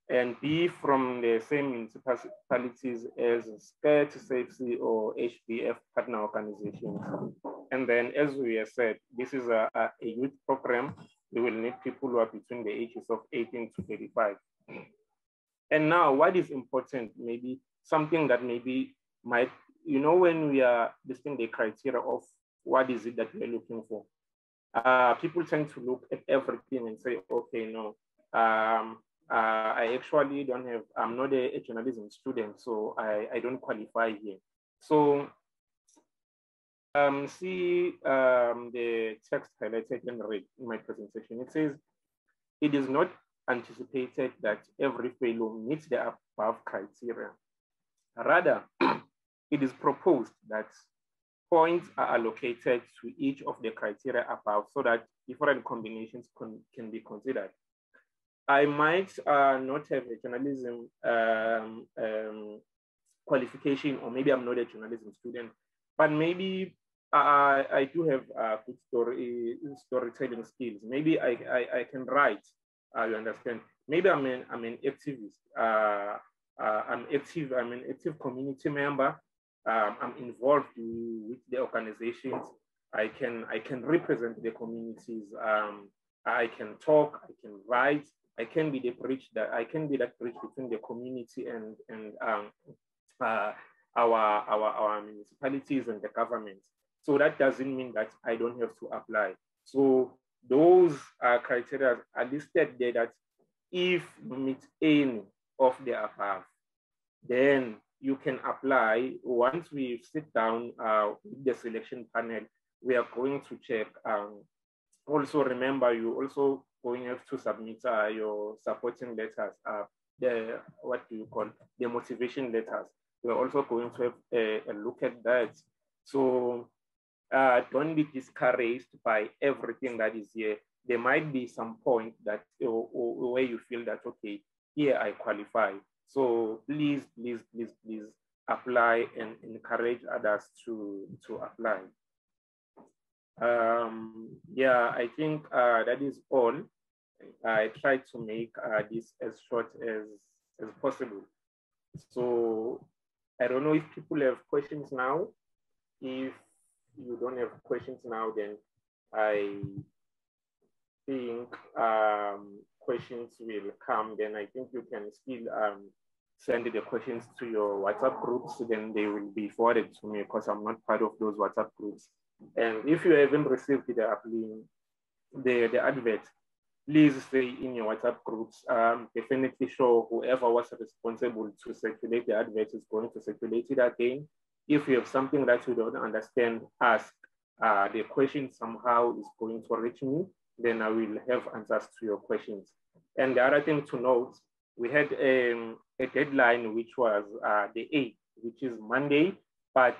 And be from the same municipalities as SCARE, SAFC, or HBF partner organizations. And then, as we have said, this is a youth program. We will need people who are between the ages of 18 to 35. And now, what is important, maybe something that maybe might, you know, when we are listing the criteria of what is it that we're looking for, people tend to look at everything and say, okay, no, I actually don't have, I'm not a journalism student, so I don't qualify here. So see the text highlighted and read in my presentation. It says, it is not anticipated that every fellow meets the above criteria. Rather, it is proposed that points are allocated to each of the criteria above so that different combinations can be considered. I might not have a journalism qualification, or maybe I'm not a journalism student, but maybe I do have good storytelling skills. Maybe I can write, you understand? Maybe I'm an activist. I'm an active community member. I'm involved with the organizations. I can represent the communities. I can talk, I can write. I can be that bridge between the community and our municipalities and the government. So that doesn't mean that I don't have to apply. So those criteria are listed there that if you meet any of the above, then you can apply. Once we sit down with the selection panel, we are going to check. Also remember, you also going to have to submit your supporting letters, the motivation letters. We're also going to have a look at that. So don't be discouraged by everything that is here. There might be some point that where you feel that, okay, here I qualify. So please apply and encourage others to apply. Yeah, I think that is all. I tried to make this as short as possible. So I don't know if people have questions now. If you don't have questions now, then I think questions will come. Then I think you can still send the questions to your WhatsApp groups. Then they will be forwarded to me because I'm not part of those WhatsApp groups. And if you haven't received the advert, please stay in your WhatsApp groups. Definitely sure whoever was responsible to circulate the advert is going to circulate it again. If you have something that you don't understand, ask. The question somehow is going to reach me, then I will have answers to your questions. And the other thing to note, we had a deadline which was the 8th, which is Monday, but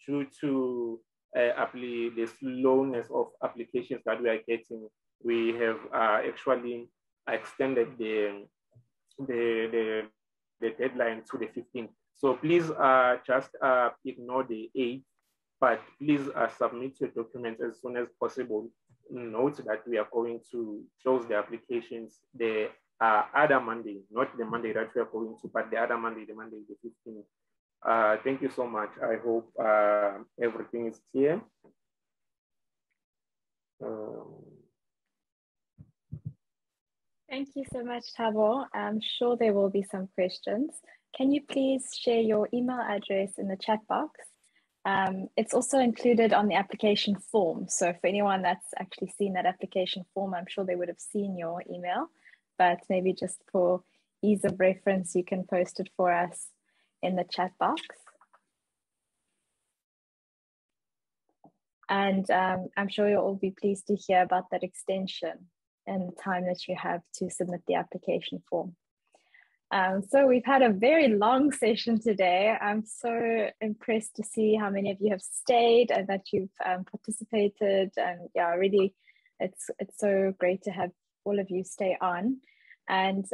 due to the slowness of applications that we are getting, we have actually extended the deadline to the 15th. So please just ignore the 8th, but please submit your documents as soon as possible. Note that we are going to close the applications the other Monday, not the Monday that we are going to, but the other Monday, the Monday the 15th. Thank you so much. I hope everything is clear. Thank you so much, Thabo. I'm sure there will be some questions. Can you please share your email address in the chat box? It's also included on the application form. So for anyone that's actually seen that application form, I'm sure they would have seen your email. but maybe just for ease of reference, you can post it for us in the chat box. And I'm sure you'll all be pleased to hear about that extension and the time that you have to submit the application form. So we've had a very long session today. I'm so impressed to see how many of you have stayed and that you've participated. And yeah, really, it's so great to have all of you stay on. And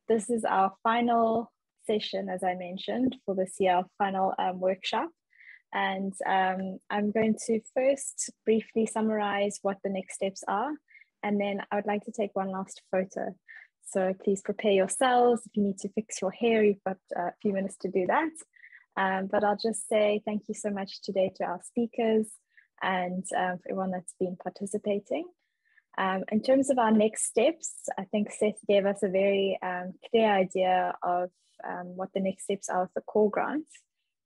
this is our final session, as I mentioned, for this year, our final workshop. And I'm going to first briefly summarize what the next steps are. And then I would like to take one last photo. So please prepare yourselves. If you need to fix your hair, you've got a few minutes to do that. But I'll just say thank you so much today to our speakers and for everyone that's been participating. In terms of our next steps, I think Seth gave us a very clear idea of what the next steps are with the core grant.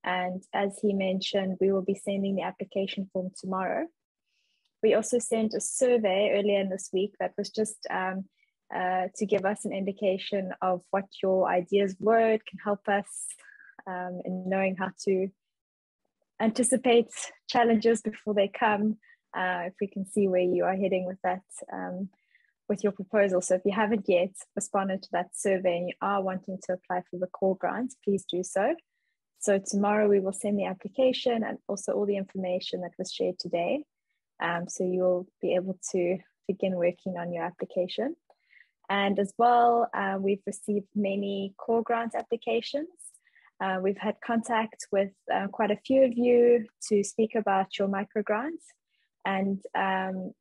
And as he mentioned, we will be sending the application form tomorrow. We also sent a survey earlier in this week that was just to give us an indication of what your ideas were. It can help us in knowing how to anticipate challenges before they come, if we can see where you are heading with that, with your proposal. So if you haven't yet responded to that survey and you are wanting to apply for the core grant, please do so. So tomorrow we will send the application and also all the information that was shared today. So you'll be able to begin working on your application. And as well, we've received many core grant applications. We've had contact with quite a few of you to speak about your micro grants. And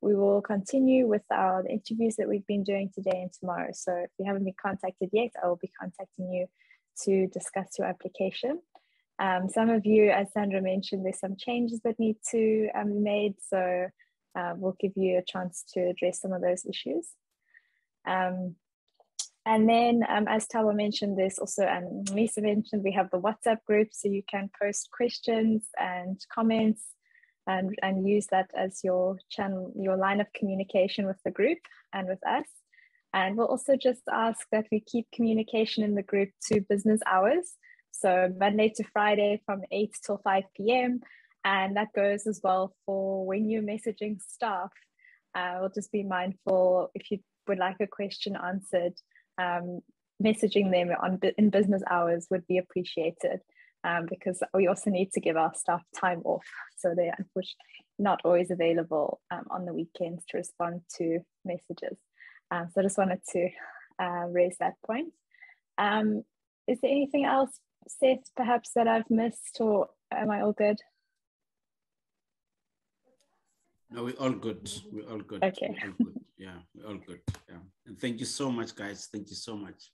we will continue with our interviews that we've been doing today and tomorrow. So if you haven't been contacted yet, I will be contacting you to discuss your application. Some of you, as Sandra mentioned, there's some changes that need to be made. So we'll give you a chance to address some of those issues. And then, as Tawa mentioned, there's also, and Lisa mentioned, we have the WhatsApp group, so you can post questions and comments and use that as your channel, your line of communication with the group and with us. And we'll also just ask that we keep communication in the group to business hours. So Monday to Friday from 8 till 5 p.m. And that goes as well for when you're messaging staff. We'll just be mindful if you would like a question answered, messaging them in business hours would be appreciated, because we also need to give our staff time off. So they're unfortunately not always available on the weekends to respond to messages. So I just wanted to raise that point. Is there anything else, Seth, perhaps that I've missed, or am I all good? No, we're all good. We're all good. Okay. We're all good. Yeah, we're all good. Yeah. And thank you so much, guys. Thank you so much.